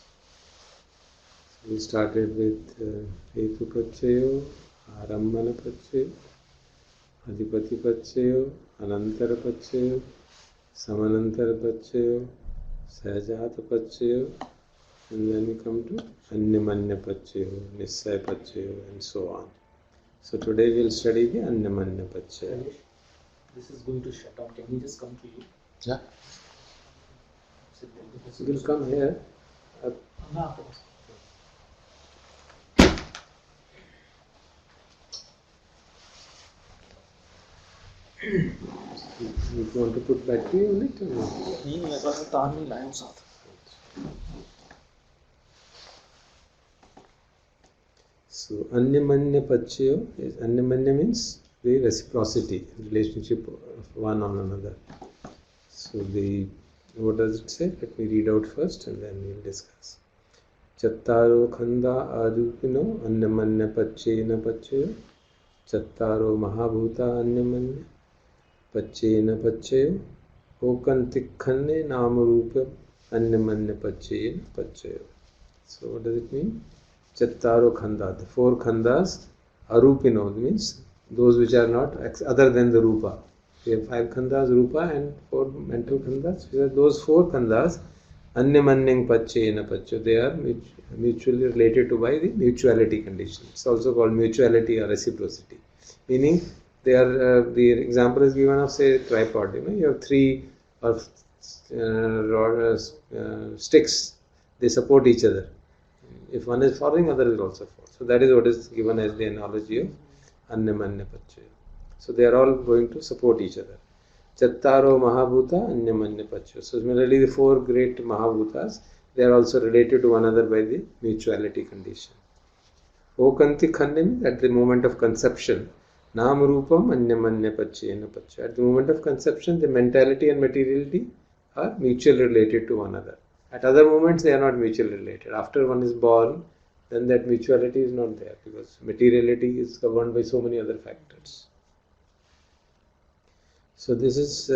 A: We started with Hetu Pachayo, Arambana Pachayo, Adhipati Pachayo, Anantara Pachayo, Samanantara Pachayo, Sahajata Pachayo, and then we come to Anyamanya Pachayo, Nissaya Pachayo, and so on. So today we will study the Anyamanya Pachayo.
B: This is going to shut down. Can he just come to you?
C: Yeah.
A: You will come here. You want to put battery on it or not?
B: नहीं मेरे पास तार नहीं लाया हूँ साथ.
A: So Anyamanya Pachayo is Anyamanya means the reciprocity, relationship of one on another. So what does it say? Let me read out first and then we will discuss. Chattaro khanda adupino Anyamanya Pachena Pachayo. Chattaro Mahabhuta Anyamanya Pachena Pachayo. Okantikhanne Namarupa Anyamanya Pachena Pachayo. So what does it mean? Chattaro khanda, the four khandas, arupino means those which are not other than the rupa. We have five khandas, rupa, and four mental khandas. Those four khandas, anyamanyang pachena pacho, they are mutually related to by the mutuality condition. It's also called mutuality or reciprocity. Meaning, they are the example is given of say tripod. You have three or sticks. They support each other. If one is falling, other will also fall. So that is what is given as the analogy of Anyamanya Pachayo. So they are all going to support each other. Chattaro Mahabhuta Anyamanya Pachayo. So similarly, the four great Mahabhutas, they are also related to one another by the mutuality condition. Okanti Khanne means at the moment of conception. Nam Rupam Anyamanya Pachena Pachayo. At the moment of conception, the mentality and materiality are mutually related to one another. At other moments, they are not mutually related. After one is born, then that mutuality is not there because materiality is governed by so many other factors. So this is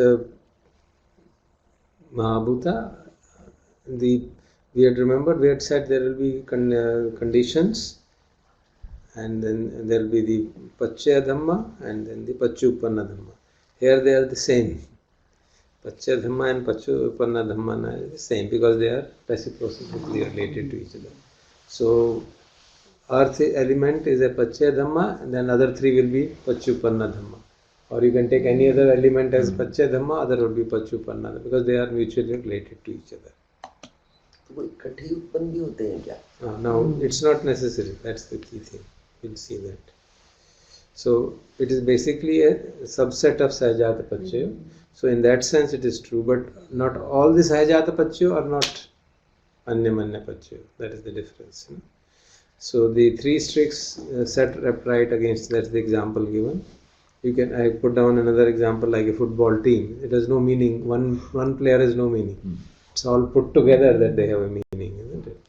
A: Mahabhuta. We had remembered, we had said there will be conditions, and then there will be the Pachya Dhamma and then the Pachupanna Dhamma. Here they are the same. Pachya Dhamma and Pachupanna Dhamma are the same because they are reciprocally related to each other. So, earth element is a Pachya Dhamma and then other three will be Pachupanna Dhamma. Or you can take any other element as Pachya Dhamma, other would be Pachupanna Dhamma because they are mutually related to each other.
D: तो वो इकट्ठे ही उत्पन्न भी होते हैं क्या?
A: Now, it's not necessary. That's the key thing. We'll see that. So, it is basically a subset of Sahajata Pachayo. So, in that sense, it is true. But not all the Sahajata Pachayo are not Anyamanya Pachayo. That is the difference. So, the three sticks set upright against, that's the example given. I put down another example like a football team. It has no meaning. One player has no meaning. It's all put together that they have a meaning, isn't it?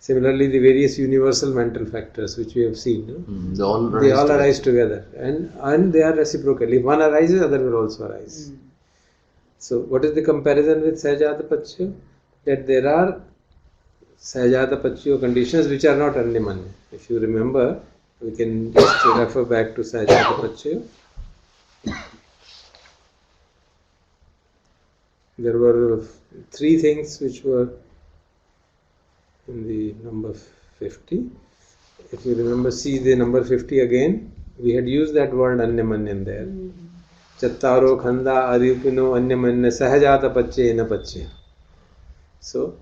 A: Similarly, the various universal mental factors which we have seen,
C: they all
A: arise together and they are reciprocal. If one arises, other will also arise. So, what is the comparison with Sahajata Pachayo? That there are Sahajata Pachayo conditions which are not Anyamanya. If you remember, We can just refer back to Sahajata Pachya. There were three things which were in the number 50. If you remember, see the number 50 again. We had used that word Anyamanyan there. Chattaro Khanda Adipino Anyamanya Sahajata Pachya na Pachya. So,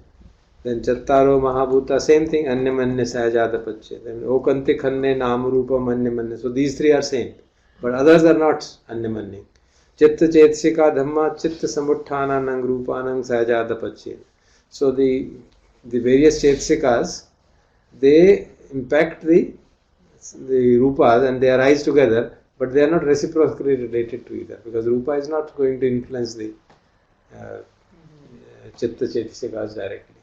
A: then Chattaro Mahabhuta, same thing, Anyamanya Sahajata Pachya. Then Okanti Khanne Namrupam Anyamanya. So these three are same. But others are not Anyamanya. Chitta Chetsika Dhamma Chitta Samutthana Nang Rupanang Sahajata Pachya. So the various Chetsikas, they impact the Rupas and they arise together, but they are not reciprocally related to either, because Rupa is not going to influence the Chitta Chetsikas directly.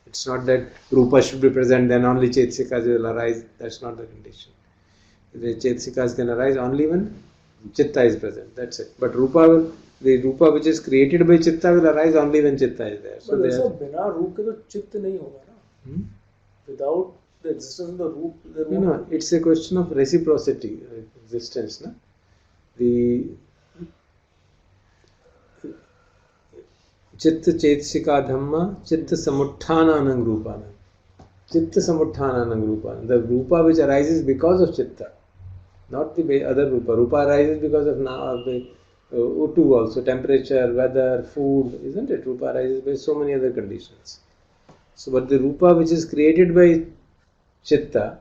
A: It's not that Rupa should be present, then only Chetsikas will arise. That's not the condition. The Chetsikas can arise only when Chitta is present. That's it. But the Rupa which is created by Chitta will arise only when Chitta is there. So
B: but also, बिना रूप के तो चित्त नहीं होगा ना. Without the existence of the root, there won't.
A: No, it's a question of reciprocity, existence. No? The Chitta Chetsika Dhamma, Chitta Samutthana Rupanam. Chitta Samutthana Rupanam. The Rupa which arises because of Chitta, not the other Rupa. Rupa arises because of Utu also, temperature, weather, food, isn't it? Rupa arises by so many other conditions. So, but the Rupa which is created by Chitta,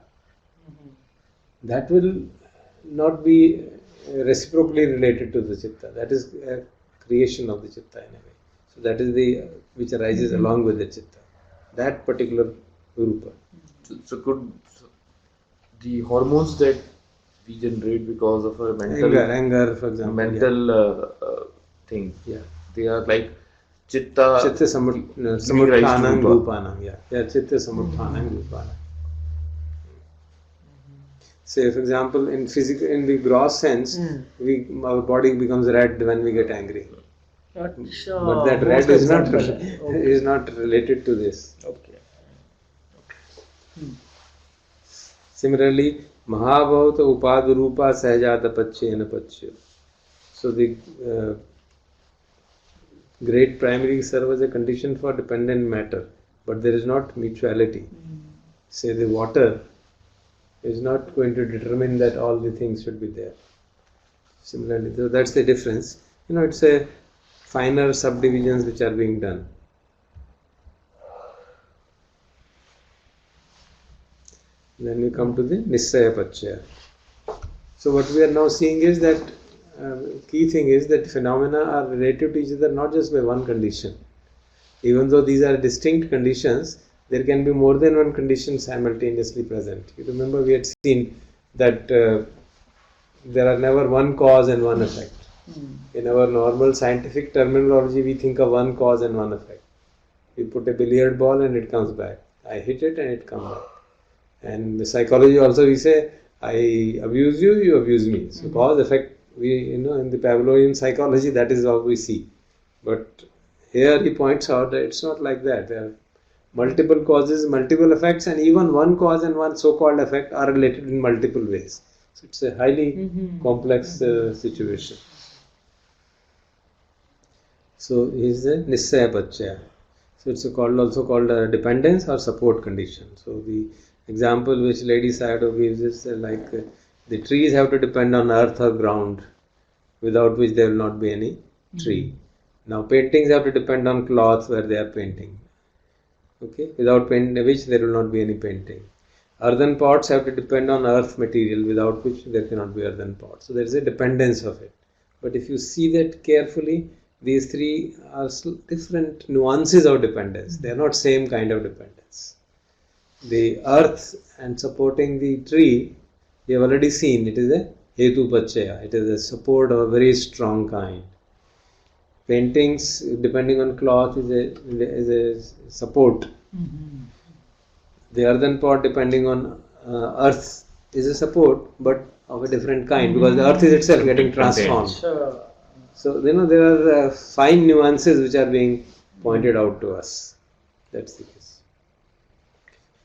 A: that will not be reciprocally related to the Chitta. That is a creation of the Chitta in a way. So that is the which arises along with the Chitta. That particular Rupa.
C: So the hormones that we generate because of a mental
A: anger, for example,
C: mental thing.
A: Yeah,
C: they are like Chitta
A: Samutthana Rupanam. Yeah, Chitta Samutthana Rupanam. Say, for example, in the gross sense, our body becomes red when we get angry. But that red is not related to this.
B: Okay.
A: Similarly, Mahabhavata Upadurupa Sahajata Pachya na Pachya. So the great primary serve as a condition for dependent matter, but there is not mutuality. Say the water is not going to determine that all the things should be there. Similarly, so that's the difference. It's a finer subdivisions which are being done. Then we come to the Nisaya Pachya. So what we are now seeing is that key thing is that phenomena are related to each other not just by one condition. Even though these are distinct conditions, there can be more than one condition simultaneously present. You remember we had seen that there are never one cause and one effect. In our normal scientific terminology, we think of one cause and one effect. We put a billiard ball and it comes back. I hit it and it comes back. And the psychology also we say, I abuse you, you abuse me. So cause effect, in the Pavlovian psychology, that is how we see. But here he points out that it's not like that. There are multiple causes, multiple effects, and even one cause and one so-called effect are related in multiple ways. So it's a highly complex situation. So here's the Nisaya Pachya. So it's also called a dependence or support condition. So the example which Lady Sayadaw gives is like the trees have to depend on earth or ground, without which there will not be any tree. Now paintings have to depend on cloth where they are painting. Okay, without which there will not be any painting. Earthen pots have to depend on earth material, without which there cannot be earthen pots. So there is a dependence of it. But if you see that carefully, these three are different nuances of dependence. They are not same kind of dependence. The earth and supporting the tree, we have already seen, it is a Hetu Pachya. It is a support of a very strong kind. Paintings, depending on cloth, is a support. The earthen pot, depending on earth, is a support, but of a different kind, because the earth is itself getting transformed. So, there are fine nuances which are being pointed out to us. That's the case.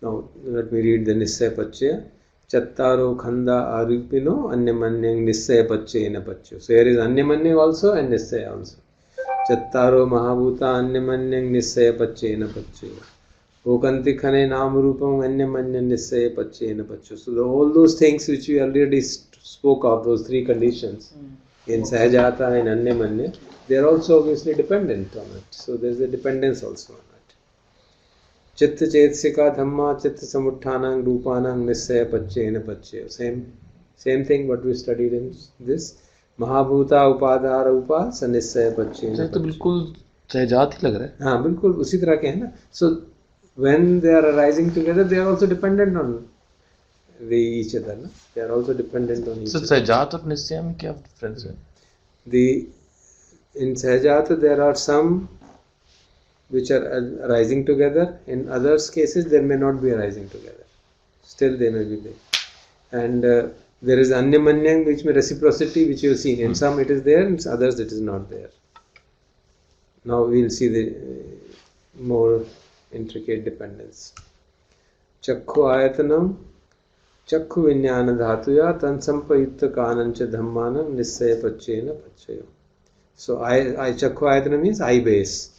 A: Now, let me read the Nisaya Pachya. Chattaro khanda arupino anyamanyang nissaya pacchena paccho. So here is anyamanyang also and nissaya also. Chattaro mahabhuta anyamanyang nissaya pacchena paccho. Okanti khane nam rupam anyamanyang nissaya pacchena paccho. So all those things which we already spoke of, those three conditions in Sahajata and Anyamanya, they are also obviously dependent on it. So there is a dependence also on it. Chitta Chetsika Dhamma Chitta Samuttanang Rupanang Nissaya Pacchena Pacchaya. Same thing what we studied in this. Mahabhuta Upadhara Upa Sanissaya Pacchena.
C: तो बिल्कुल सहजात ही लग रहा है.
A: हाँ बिल्कुल उसी तरह के हैं ना. So when they are arising together, they are also dependent on each other. Na? They are also dependent on each
C: So
A: other.
C: सहजात और निश्चय में क्या डिफरेंस है?
A: In Sahajata there are some which are arising together. In others cases there may not be arising together. Still they may be there. And there is Anyamanyang which may reciprocity which you have seen. In some it is there, in others it is not there. Now we will see the more intricate dependence. Chakhu ayatanam Chakhu vinyana dhatuya tan sampayutta kanancha dhammanam nissaya pacchena pacchayo. So I Chakhu ayatana means eye base.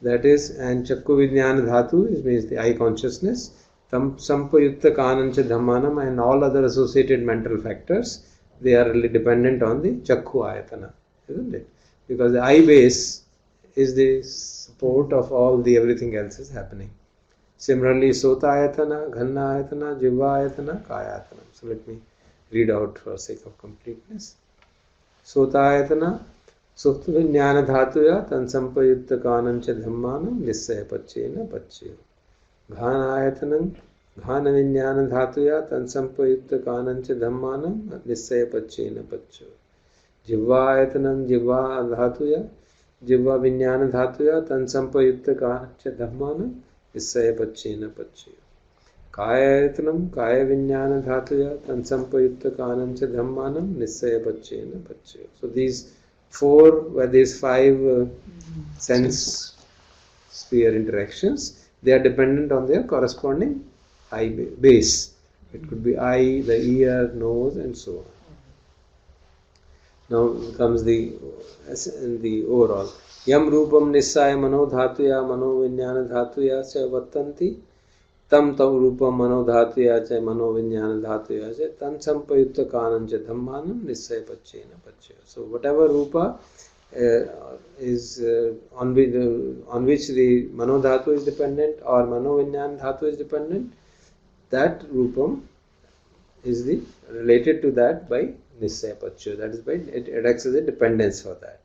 A: That is, and Chakhu vinyana dhatu means the eye consciousness. Tam sampayutta kanancha dhammanam and all other associated mental factors, they are really dependent on the Chakhu ayatana, isn't it? Because the eye base is the support of all the everything else is happening. Similarly, Sota ayatana, Ghanna ayatana, Jivva ayatana, Kaya ayatana. So let me read out for sake of completeness. Sota ayatana, Sukta vinyana dhatuya, tan sampayutta kanancha dhammanam, nissaya pacchena pacchayo. Ghana ayatanam, Ghana vinyana dhatuya, tan sampayutta kanancha dhammanam, nissaya pacchena pacchayo. Jivva ayatanam, Jivva dhatuya, Jivva vinyana dhatuya, tan sampayutta kanancha dhammanam, Nissaya pacchena pacchayo. Kaya ayatanam kaya vinyana dhatuya tan sampayutta kanancha dhammanam nissaya pacchena pacchayo. So these four, where these five sense sphere interactions, they are dependent on their corresponding eye base. It could be eye, the ear, nose, and so on. Now comes the overall. Yam rupam nissaya mano dhatuya mano vinyana dhatuya cha vattanti tam rupam mano dhatuya cha mano vinyana dhatuya cha tan sampayutta kanancha dhammanam nissaya pacchena pacchayo. So whatever rupa is on which the mano dhatu is dependent or mano vinyana dhatu is dependent, that rupam is related to that by nissaya pacchayo. That is by it acts as a dependence for that.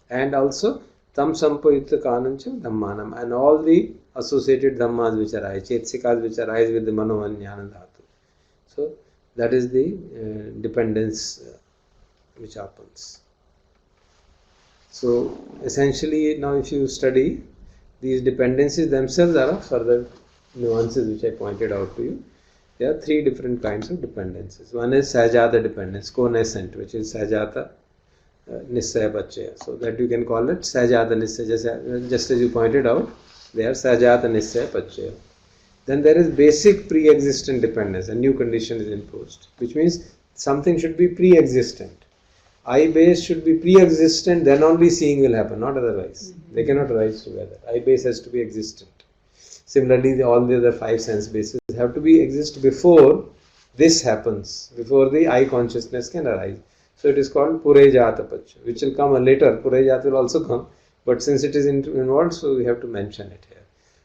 A: And also tam sampayutta kanancha dhammanam, and all the associated dhammas which arise, chetsikas which arise with the mano vijnana dhatu. So that is the dependence which happens. So essentially now if you study, these dependencies themselves are of further nuances which I pointed out to you. There are three different kinds of dependencies. One is Sahajata dependence, co-nascent, which is Sahajata Nissaya Pacchaya. So that you can call it Sahajata Nissaya, just as you pointed out, they are Sahajata Nissaya Pacchaya. Then there is basic pre-existent dependence, a new condition is imposed, which means something should be pre-existent. Eye base should be pre-existent, then only seeing will happen, not otherwise. They cannot rise together. Eye base has to be existent. Similarly, all the other five sense bases have to exist before this happens, before the eye consciousness can arise. So it is called Purejata Pacchaya, which will come later. Purejata will also come, but since it is involved, so we have to mention it here.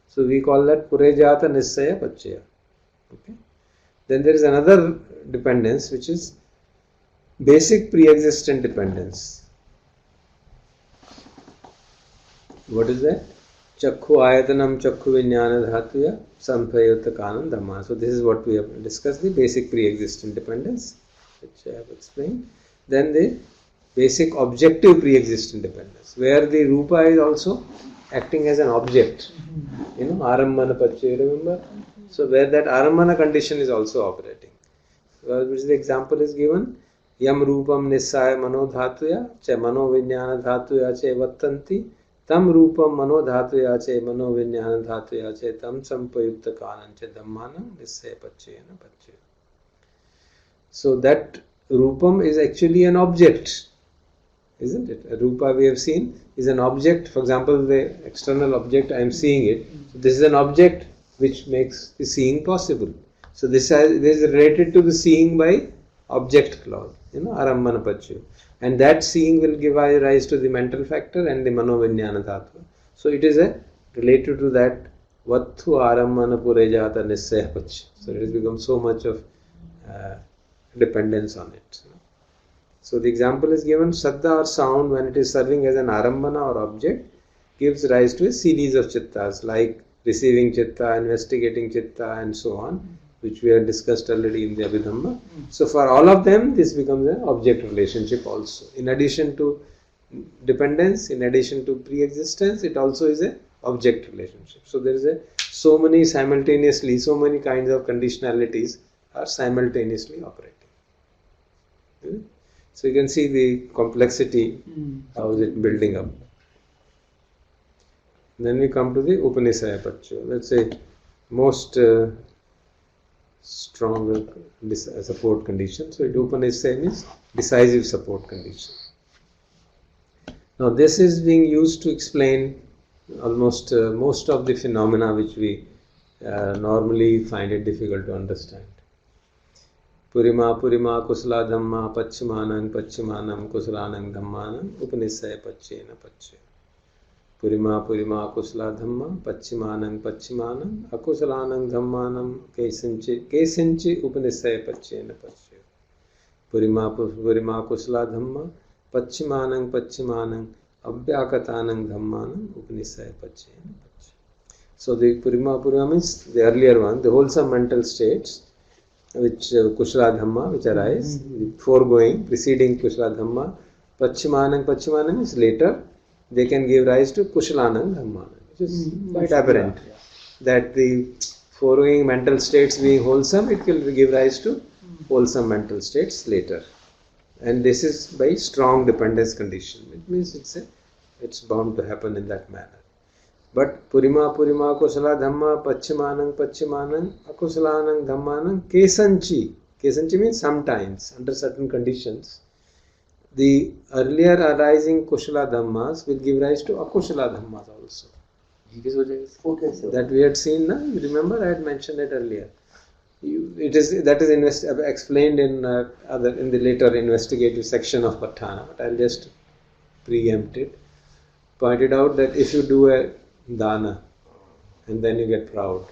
A: So we call that Purejata Nissaya Pacchaya. Okay. Then there is another dependence which is basic pre-existent dependence. What is that? Chakhu ayatanam chakhu vinyana dhatuya sampayutta kanam dhamma. So this is what we have discussed, the basic pre-existent dependence, which I have explained. Then the basic objective pre-existent dependence, where the rupa is also acting as an object. Arambhana Pacchaya, remember? So where that Arambhana condition is also operating. Which the example is given, Yam rupam nissaya mano dhatuya cha mano vinyana dhatuya cha vattanti tam rupam mano dhatuya cha mano vinyana dhatuya cha tam sampayutta kanancha dhammanam nissaya pacchayena pacchaya. So that rupam is actually an object, isn't it? A rupa we have seen is an object. For example, the external object, I am seeing it. So this is an object which makes the seeing possible. So this is related to the seeing by object clause, arambana pachu. And that seeing will give rise to the mental factor and the manovinyana tattva. So it is related to that vattu arambana purejata nisaya pachu. So it has become so much of dependence on it. So the example is given, Saddha or sound, when it is serving as an arambana or object, gives rise to a series of chittas like receiving chitta, investigating chitta, and so on, which we have discussed already in the Abhidhamma. So for all of them, this becomes an object relationship also. In addition to dependence, in addition to pre-existence, it also is an object relationship. So there is so many kinds of conditionalities are simultaneously operating. So you can see the complexity, how is it building up. Then we come to the Upanisaya Pacho. Let's say most strong support condition. So Upanisaya means decisive support condition. Now this is being used to explain almost most of the phenomena which we normally find it difficult to understand. Purima kusala dhamma pachimanam kusalanam dhammanam upanisaya pachena pache. Purima kusala dhamma pachimanam akusalanam dhammanam kesanchi upanisaya pachena pache. Purima kusala dhamma pachimanam abhyakatanam dhammanam upanisaya pachena pache. So the Purima means the earlier one, the wholesome mental states which Kusala Dhamma which arise, the foregoing, preceding Kusala Dhamma, Pachimanam is later, they can give rise to Kusalanam Dhammanam, which is quite apparent that the foregoing mental states being wholesome, it will give rise to wholesome mental states later. And this is by strong dependence condition. It means it's bound to happen in that manner. But Purima kusala dhamma pachimanam akusalanam dhammanam kesanchi means sometimes under certain conditions the earlier arising kusala dhammas will give rise to akusala dhammas also. That we had seen, you remember I had mentioned it earlier. That is explained in the later investigative section of Patthana, but I'll just preempt it. Pointed out that if you do a dana and then you get proud.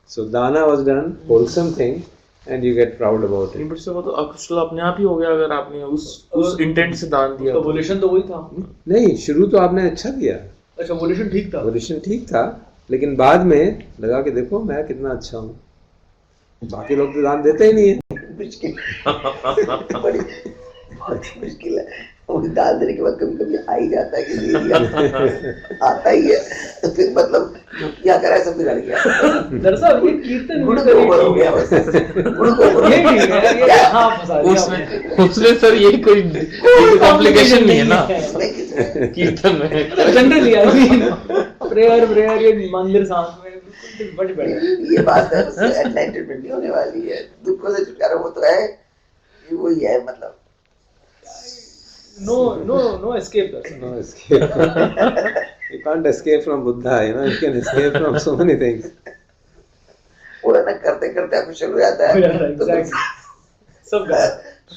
A: So dana was done, wholesome thing, and you get proud about it.
C: But वो तो अकुशल अपने आप ही हो गया अगर आपने उस इंटेंट से दान दिया.
B: वोल्यूशन तो वही था.
A: नहीं, शुरू तो आपने अच्छा दिया.
B: अच्छा, वोल्यूशन ठीक था, लेकिन बाद में लगा कि देखो मैं कितना अच्छा हूँ. बाकी लोग तो दान देते ही नहीं है.
D: बहुत मुश्किल है. वो दान देने के बाद कभी आ ही जाता है कि नहीं आता ही है, तो फिर मतलब क्या करा सब बिगड़ गया.
B: दरअसल ये कीर्तन
D: गुण को ऊपर हो गया बस. गुण को ऊपर
B: ये नहीं है, ये हाँ फंसा दिया.
C: उसमें सर ये कोई कॉम्प्लिकेशन नहीं है ना कीर्तन में. जनरली प्रेयर ये मंदिर सांस में बच बैठा.
D: ये बात है एनलाइटनमेंट नहीं होने वाली है. दुखों से छुटकारा वो तो है, वही है मतलब.
B: No escape.
A: No escape. You can't escape from Buddha, you can escape from so many things.
D: वो ना करते करते अकुशल हो जाता है.
B: Exactly. सब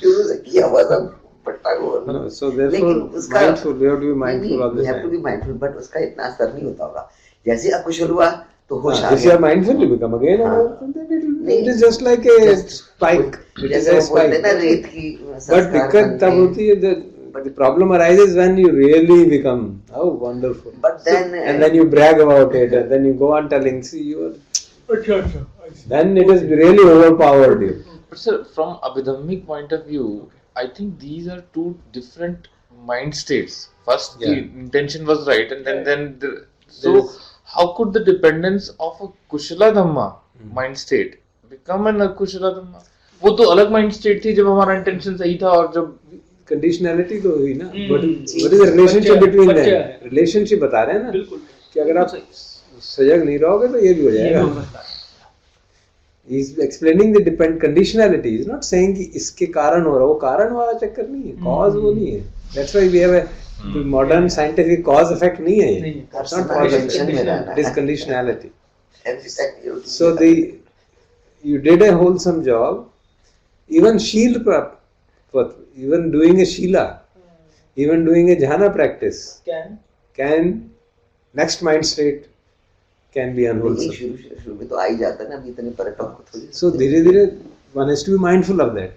D: शुरू से किया हुआ सब पट्टा को.
A: No, so therefore mindful, we have to be mindful all the time.
D: We have to be mindful, but उसका इतना असर नहीं होता होगा. जैसे अकुशल हुआ तो होश आ
A: गया. If you are mindful, you become again. It is just like a spike. It is a spike. But दिक्कत तब होती है. But the problem arises when you really become wonderful.
D: But then
A: and then you brag about it, and then you go on telling, see you are. Then it is really overpowered you.
C: But sir, from Abhidhammic point of view, I think these are two different mind states. First, the intention was right, and then how could the dependence of a Kushala Dhamma mind state become an Akushala Dhamma? वो तो अलग mind state थी जब हमारा intention सही था और जब
A: कंडीशनलिटी तो हुई ना. What is the relationship between them? Relationship बता रहे हैं ना कि अगर आप सजग नहीं रहोगे तो ये भी हो जाएगा. He is explaining the depend conditionality. He is not saying कि इसके कारण हो रहा, वो कारण वाला चक्कर नहीं है, cause वो नहीं है. That's why we have a modern scientific cause effect नहीं है ये. It's not cause effect. It is conditionality. So you did a wholesome job. Even even doing a Shila, even doing a Jhana practice can next mind state can be unwholesome.
D: शुरू में तो आ ही जाता है ना, अभी इतने पर्यटक को थोड़ी.
A: So धीरे-धीरे one has to be mindful of that.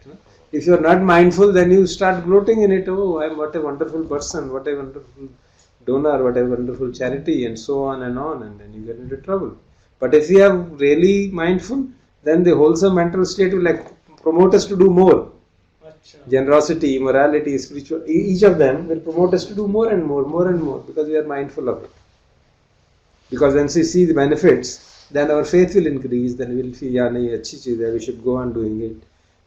A: If you are not mindful, then you start gloating in it. Oh, I am what a wonderful person, what a wonderful donor, what a wonderful charity, and so on, and then you get into trouble. But if you are really mindful, then the wholesome mental state will like promote us to do more. Generosity, morality, spiritual, each of them will promote us to do more and more, because we are mindful of it. Because once we see the benefits, then our faith will increase, then we will feel, yeah, nahi, achhi cheez hai, we should go on doing it.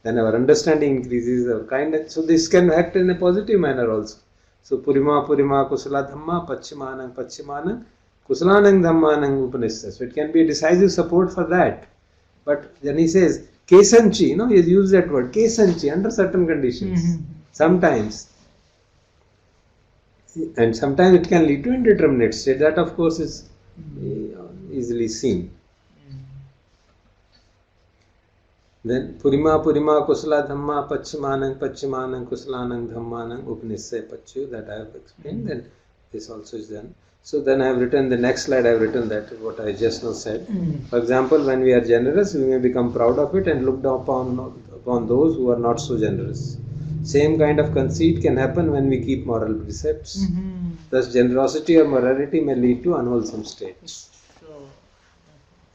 A: Then our understanding increases, our kindness. So this can act in a positive manner also. So Purima Kusala Dhamma Pachimanang Kusalanang Dhammanang Upanishad. So it can be a decisive support for that. But then he says, Kesanchi, he has used that word, Kesanchi, under certain conditions. Sometimes. And sometimes it can lead to indeterminate state. That of course is easily seen. Then Purima Kusala Dhamma Pachimanang Kusalanang Dhammanang Upanishad Pachu, that I have explained. Then this also is done. So then I have written, the next slide I have written that what I just now said. For example, when we are generous, we may become proud of it and look down upon those who are not so generous. Same kind of conceit can happen when we keep moral precepts. Thus generosity or morality may lead to unwholesome states.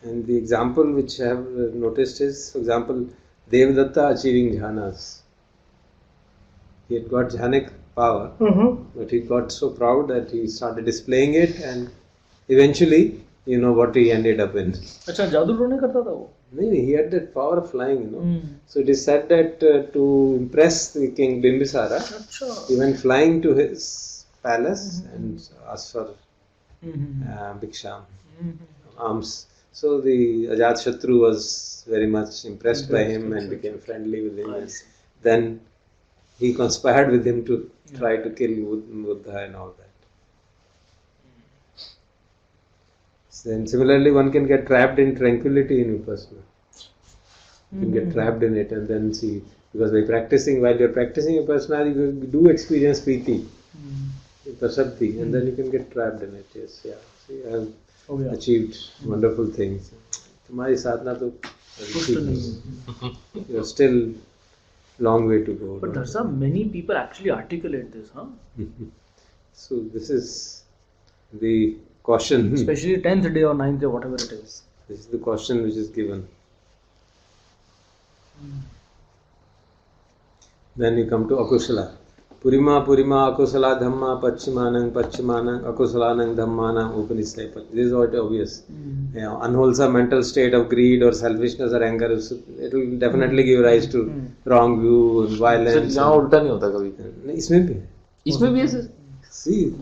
A: And the example which I have noticed is, for example, Devadatta achieving jhanas. He had got jhanic power, but he got so proud that he started displaying it, and eventually, what he ended up in.
B: अच्छा जादू टोने करता था वो?
A: नहीं, he had that power of flying, So it is said that to impress the king Bimbisara, he went flying to his palace and asked for bhiksham, alms. So the Ajatashatru was very much impressed by him and became friendly with him. And then he conspired with him to try to kill Buddha and all that. Then similarly, one can get trapped in tranquility in Vipassana. You can get trapped in it and then see, because while you're practicing Vipassana, you do experience Priti, Pasabdi, and then you can get trapped in it. Yes, yeah. See, I have achieved wonderful things. Tumhari sadhana to you're still long way to go.
B: But Darsa, many people actually articulate this, huh?
A: So this is the caution.
B: Especially 10th day or 9th day, whatever it is.
A: This is the caution which is given. Then you come to Akusala. Purima Akusala Dhamma Pachimanang Akusalanang Dhammanang Upanishad. This is what obvious. Unwholesome mental state of greed or selfishness or anger, it will definitely give rise to wrong view, violence.
C: यहाँ उल्टा नहीं होता कभी. इसमें भी है sir.
A: See,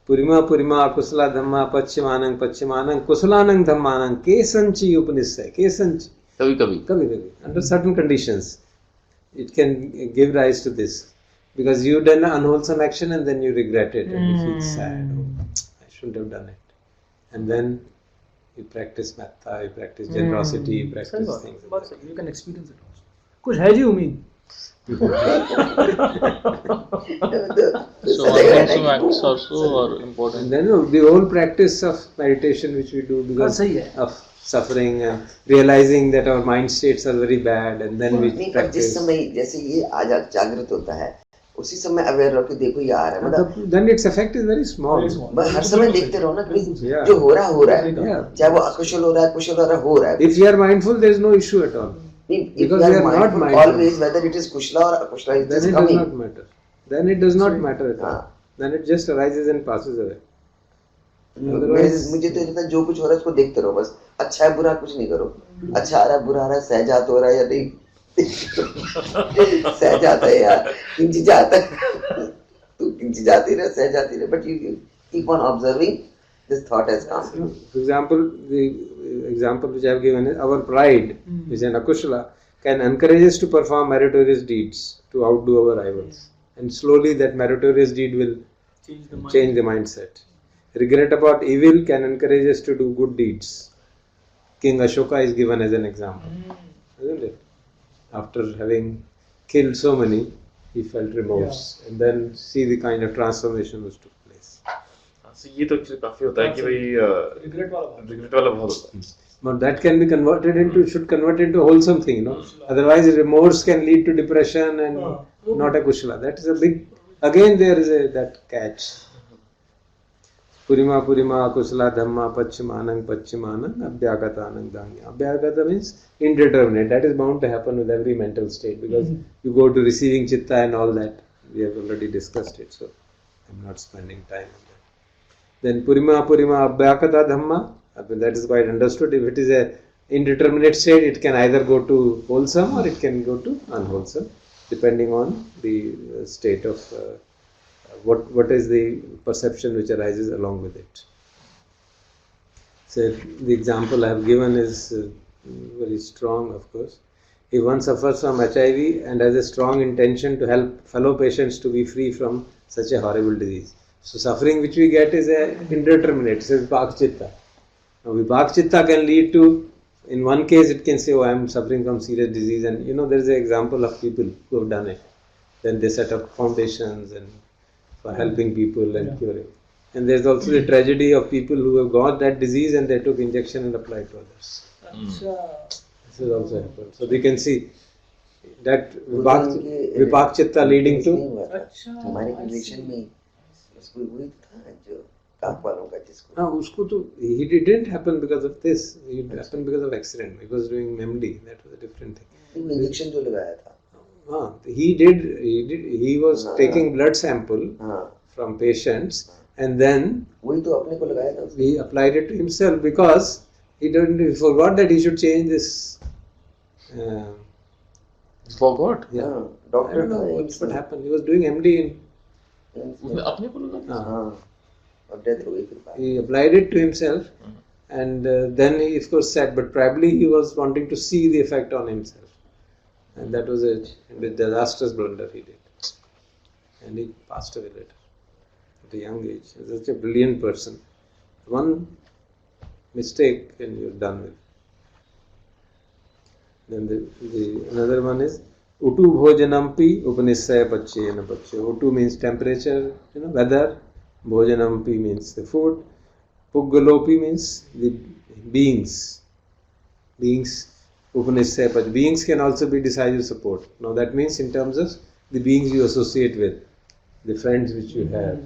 A: Purima Akusala Dhamma Pachimanang Kusalanang Dhammanang Kesanchi Upanishad. Kesanchi. कभी under certain conditions it can give rise to this, because you done an unwholesome action and then you regret it and you feel sad, I shouldn't have done it, and then you practice metta, you practice generosity, you practice things like that.
B: You can experience it also. कुछ है जी उम्मीद.
E: So unwholesome acts also are important.
A: And then the whole practice of meditation which we do because of suffering and realizing that our mind states are very bad, and then we practice.
D: जिस समय जैसे ये जागृत होता है, उसी समय aware रहो कि देखो ये आ रहा है, मतलब
A: then its effect is very small.
D: हर समय देखते रहो ना कि जो हो रहा है, चाहे वो अकुशल हो रहा है, कुशल हो रहा है.
A: If you are mindful, there is no issue at all.
D: Because you are not mindful, always, whether it is kushla or akushla, it is coming.
A: Does not matter. Then it does not matter at all. Then it just arises and passes away.
D: मुझे तो लगता है जो कुछ हो रहा है उसको देखते रहो बस. अच्छा है बुरा कुछ नहीं करो. अच्छा आ रहा है बुरा आ रहा है, सहजात हो रहा है या नहीं, सहजात है यार, किंचित जाता है तो किंचित जाती रहे, सहजाती रहे, but you keep on observing this thought has come.
A: You know, for example, the example which I have given is our pride, which is an akushala, can encourage us to perform meritorious deeds to outdo our rivals. And slowly that meritorious deed will change the mindset. Regret about evil can encourage us to do good deeds. King Ashoka is given as an example, isn't it? After having killed so many, he felt remorse, and then see the kind of transformation which took place.
C: So ये तो actually काफी होता है कि भाई
B: regret वाला बात।
C: regret वाला बहुत होता है.
A: But that can be converted into, should convert into a wholesome thing, you know. Otherwise, remorse can lead to depression and not a kushala. That is a big, again there is that catch. Purima akusala dhamma pachimanang abhyagathanang dhanya. Abhyagata means indeterminate. That is bound to happen with every mental state because you go to receiving chitta and all that. We have already discussed it, so I'm not spending time on that. Then purima abhyagata dhamma. That is quite understood. If it is a indeterminate state, it can either go to wholesome or it can go to unwholesome, depending on the state of what is the perception which arises along with it. So the example I have given is very strong, of course. If one suffers from HIV and has a strong intention to help fellow patients to be free from such a horrible disease, so suffering which we get is a indeterminate, it says Vipaka Chitta. Now, Vipaka Chitta can lead to, in one case it can say, oh, I am suffering from serious disease, and you know there is an example of people who have done it. Then they set up foundations and for helping people and curing. And there is also the tragedy of people who have got that disease and they took injection and applied to others. This is also happened. So they can see that Vipaka Chitta leading to.
D: हमारे relation में उसको वही था जो काप वालों का जिसको
A: हाँ उसको तो he didn't happen because of this. It happened because of accident. He was doing MD. That was a different thing.
D: Injection जो लगाया था
A: he was taking blood sample from patients and then
D: वही तो अपने को लगाया था
A: he applied it to he because he forgot that he should change this
C: Forgot.
A: I
D: doctor
A: don't know what happened. He was doing MD
C: उसने अपने को लगा.
D: और डेथ हो गई फिर बाद
A: he applied it to himself and then he of course said, but probably he was wanting to see the effect on himself. And that was a disastrous blunder he did. And he passed away later at a young age. He was such a brilliant person. One mistake and you're done with. Then another one is Utu bhojanampi upanissaya pachena pache. Utu means temperature, weather. Bhojanampi means the food. Puggalopi means the beings. Upanissaya pache. Beings can also be decisive support. Now that means in terms of the beings you associate with, the friends which you have,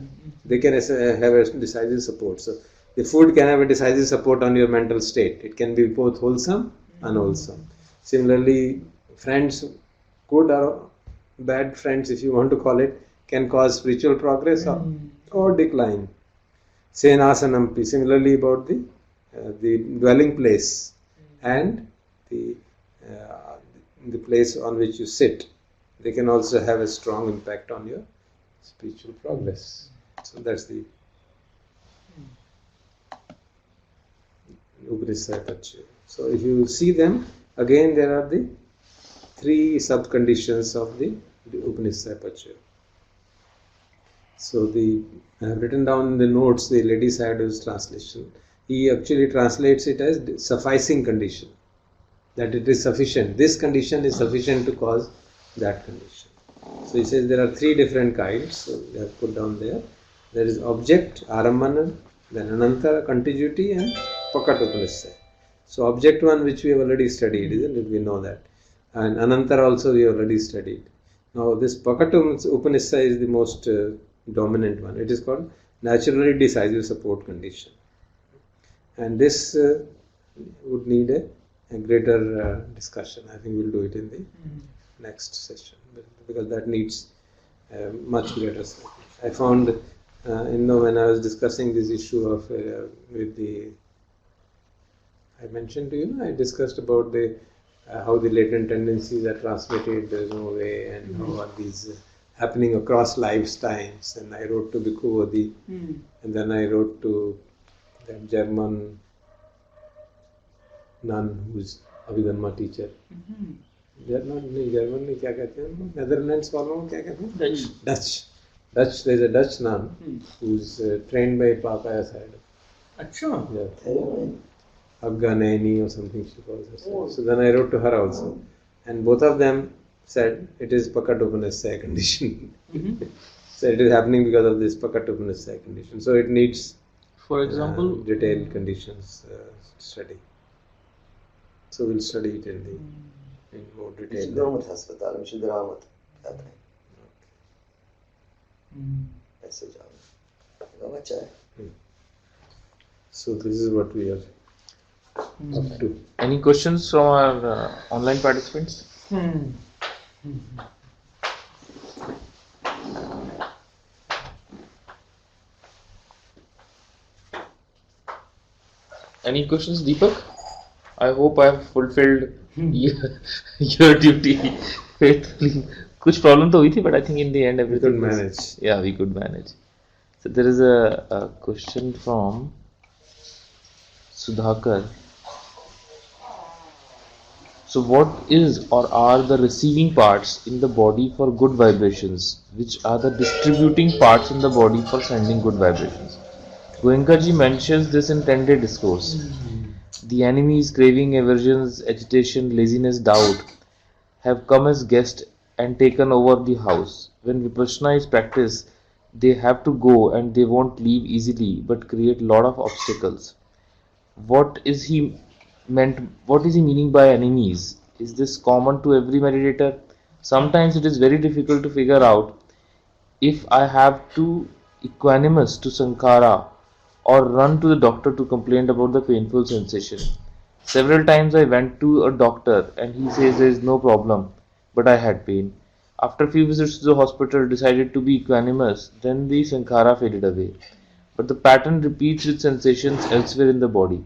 A: they can have a decisive support. So the food can have a decisive support on your mental state. It can be both wholesome, unwholesome. Similarly, friends, good or bad friends, if you want to call it, can cause spiritual progress or decline. Senasanampi, similarly about the dwelling place and the place on which you sit. They can also have a strong impact on your spiritual progress. So that's the Upanissaya Pacha. So if you see them, again there are the three sub-conditions of the Upanissaya Pacha. So I have written down in the notes the Ledi Sayadaw's translation. He actually translates it as sufficing condition. That it is sufficient. This condition is sufficient to cause that condition. So he says there are three different kinds. So we have put down there. There is object, Arambana, then Anantara, contiguity, and Pakat Upanissaya. So object one which we have already studied, isn't it? We know that. And Anantara also we have already studied. Now this Pakat Upanissaya is the most dominant one. It is called naturally decisive support condition. And this would need a greater discussion. I think we'll do it in the next session because that needs much greater study. I found, when I was discussing this issue of I mentioned to you, I discussed about how the latent tendencies are transmitted, there is no way, and how are these happening across lifetimes. And I wrote to Bhikkhu Bodhi, and then I wrote to that German nun who's Abhidhamma teacher. German में क्या कहते हैं, Netherlands वालों को क्या कहते हैं, Dutch. There's a Dutch nun who's trained by Papa Sayadaw.
B: अच्छा.
A: Yeah. Afghanani or something she calls herself. So then I wrote to her also, and both of them said it is Pakatopanasya condition. So it is happening because of this Pakatopanasya condition. So it needs,
E: For example,
A: detailed conditions study. So we'll study it in more detail.
D: सिद्धरामत अस्पताल में सिद्धरामत जाता है, ऐसे जाओ, अच्छा है.
A: So this is what we are up to.
C: Any questions from our online participants? Any questions, Deepak? I hope I have fulfilled your duty faithfully. कुछ problem तो हुई थी, but I think in the end
A: We
C: everything
A: could
C: was-
A: manage.
C: Yeah, we could manage. So there is a question from Sudhakar. So what is or are the receiving parts in the body for good vibrations, which are the distributing parts in the body for sending good vibrations? Goenka ji mentions this in 10-day discourse. The enemies, craving, aversions, agitation, laziness, doubt have come as guests and taken over the house. When Vipassana is practiced, they have to go and they won't leave easily but create lot of obstacles. What is he meaning by enemies? Is this common to every meditator? Sometimes it is very difficult to figure out if I have to equanimous to Sankara or run to the doctor to complain about the painful sensation. Several times I went to a doctor and he says there is no problem, but I had pain. After a few visits to the hospital, decided to be equanimous, then the Sankara faded away. But the pattern repeats with sensations elsewhere in the body.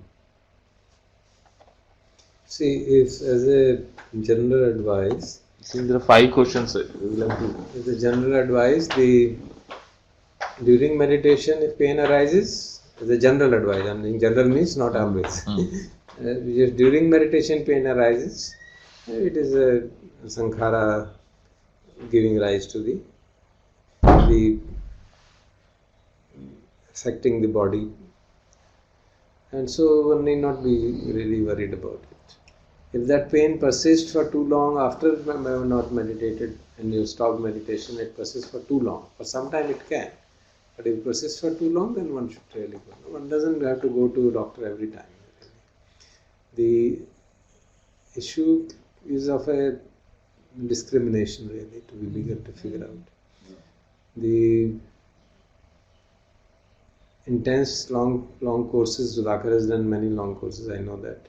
A: See, if as a general advice,
C: Since there are 5 questions, we will have to.
A: as a general advice, during meditation, if pain arises, as a general advice, I mean general means not always. If during meditation pain arises, it is a sankhara giving rise to the affecting the body, and so one need not be really worried about it. If that pain persists for too long after you have not meditated and you stop meditation, it persists for too long. For some time it can, but if it persists for too long, then one should really go. One doesn't have to go to a doctor every time. The issue is of a discrimination really to be begun to figure out. The intense long courses, Sudhakar has done many long courses, I know that.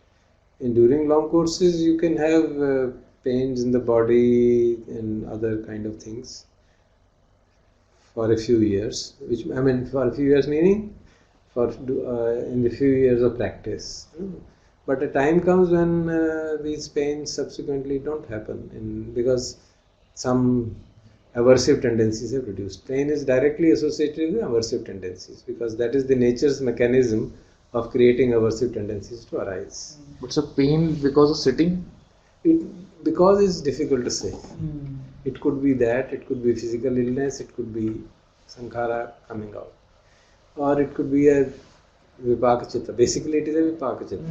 A: And during long courses you can have pains in the body and other kind of things for a few years, which I mean for a few years meaning for in the few years of practice. But a time comes when these pains subsequently don't happen because some aversive tendencies have reduced. Pain is directly associated with aversive tendencies because that is the nature's mechanism of creating aversive tendencies to arise.
C: But so pain because of sitting?
A: Because it's difficult to say. It could be that, it could be physical illness, it could be sankhara coming out. Or it could be a vipaka chitta. Basically it is a vipaka chitta.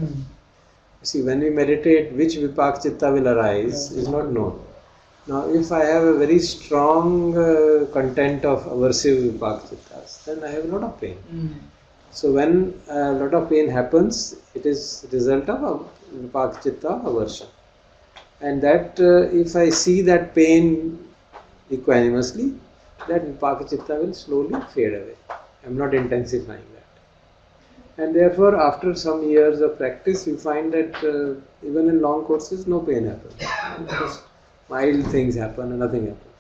A: See, when we meditate, which vipaka chitta will arise is not known. Now, if I have a very strong content of aversive vipaka chittas, then I have a lot of pain. So when a lot of pain happens, it is a result of vipaka chitta aversion. And that if I see that pain equanimously, that vipaka chitta will slowly fade away. I am not intensifying that. And therefore, after some years of practice, you find that even in long courses, no pain happens. Just mild things happen and nothing happens.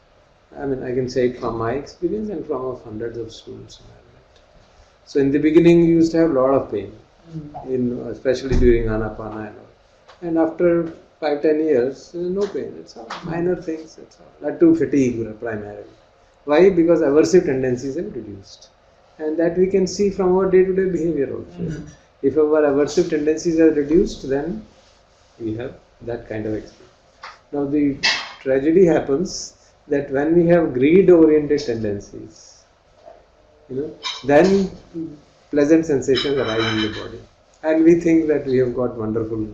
A: I mean, I can say it from my experience and from of hundreds of students. So in the beginning, you used to have a lot of pain, especially during Anapana and all. And after 5-10 years, no pain. It's all minor things. That's all. That too, fatigue primarily. Why? Because aversive tendencies have reduced. And that we can see from our day-to-day behavior also. If our aversive tendencies are reduced, then we have that kind of experience. Now the tragedy happens that when we have greed-oriented tendencies, then pleasant sensations arise in the body, and we think that we have got wonderful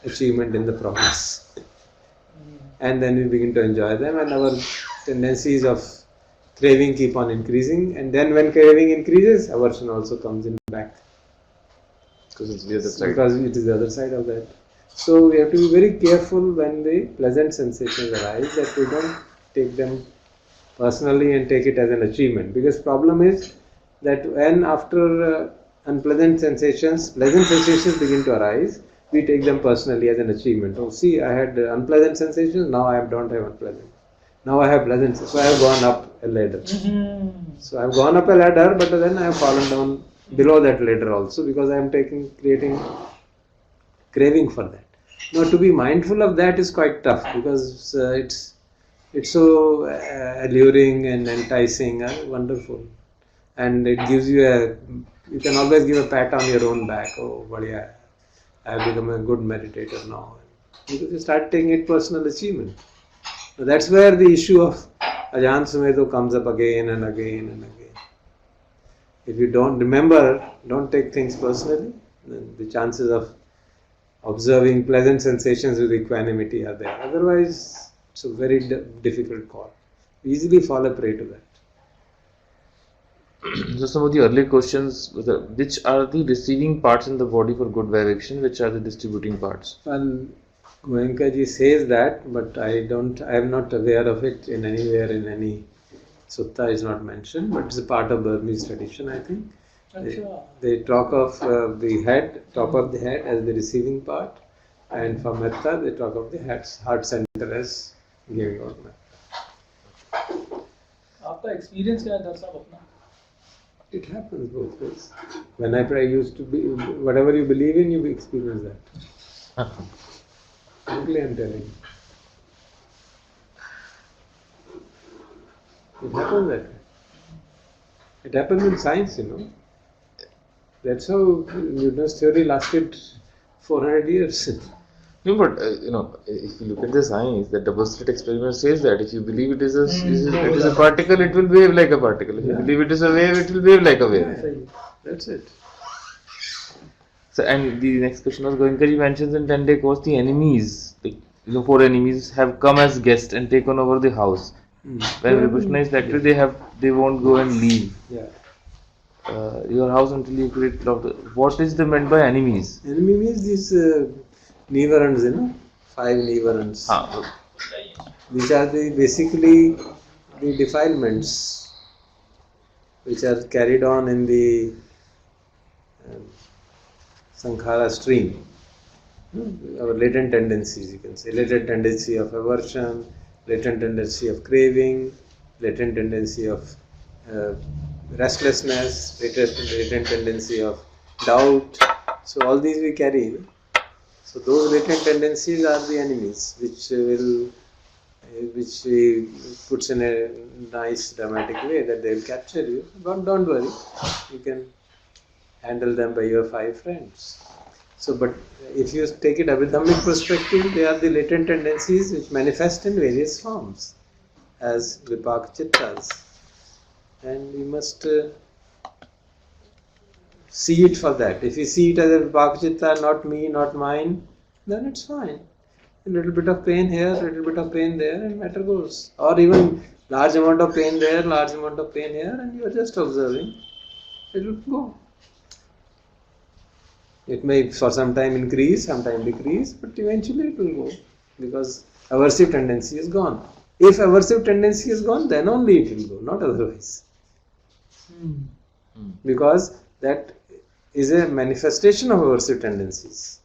A: achievement in the process, and then we begin to enjoy them, and our tendencies of craving keep on increasing, and then when craving increases, aversion also comes in back.
C: Because it's the other side.
A: Because it is the other side of that. So we have to be very careful when the pleasant sensations arise, that we don't take them personally and take it as an achievement. Because problem is that when after unpleasant sensations, pleasant sensations begin to arise, we take them personally as an achievement. Oh, see, I had unpleasant sensations, now I don't have unpleasant. Now I have pleasant, so I have gone up a ladder. So I have gone up a ladder, but then I have fallen down below that ladder also, because I am creating craving for that. Now to be mindful of that is quite tough, because it's so alluring and enticing and wonderful, and it gives you you can always give a pat on your own back. Oh, badhiya, I have become a good meditator now, because you start taking it personal achievement. So that's where the issue of Ajaan Sumeto comes up again and again and again. If you don't take things personally, then the chances of observing pleasant sensations with equanimity are there. Otherwise, it's a very difficult call. We easily fall a prey to that.
C: So some of the earlier questions, which are the receiving parts in the body for good vibration, which are the distributing parts?
A: Well, Goenka ji says that, but I am not aware of it in anywhere in any sutta is not mentioned, but it's a part of Burmese tradition, I think. They talk of the head, top of the head as the receiving part, and for metta they talk of the heart center as giving out metta.
B: आपका experience क्या है दर साहब अपना?
A: It happens both ways. When I used to be, whatever you believe in, you experience that. Simply I'm telling you. It happens that way. It happens in science, That's how Newton's theory lasted 400 years.
C: No, but if you look at the science, the double slit experiment says that if you believe it is a particle, it will behave like a particle. If you believe it is a wave, it will behave like a wave.
A: Yeah, that's it.
C: So, and the next question was, Goenka ji mentions in 10-day course the enemies, 4 enemies have come as guests and taken over the house. When Vibhushana is active, they won't go and leave.
A: Yeah.
C: Your house until you create love. What is the meant by enemies?
A: Enemy means these nevarans, 5 nevarans. These are basically the defilements which are carried on in the Sankhara stream. Our latent tendencies, you can say. Latent tendency of aversion, latent tendency of craving, latent tendency of restlessness, latent tendency of doubt. So all these we carry. So those latent tendencies are the enemies, which puts in a nice dramatic way that they will capture you. But don't worry, you can handle them by your 5 friends. So, but if you take it Abhidhammic perspective, they are the latent tendencies which manifest in various forms as Vipaka Chittas. And we must see it for that. If you see it as a Vipaka Chitta, not me, not mine, then it's fine. A little bit of pain here, a little bit of pain there, and matter goes. Or even large amount of pain there, large amount of pain here, and you are just observing. It will go. It may for some time increase, sometime decrease, but eventually it will go, because aversive tendency is gone. If aversive tendency is gone, then only it will go, not otherwise. Because that is a manifestation of aversive tendencies.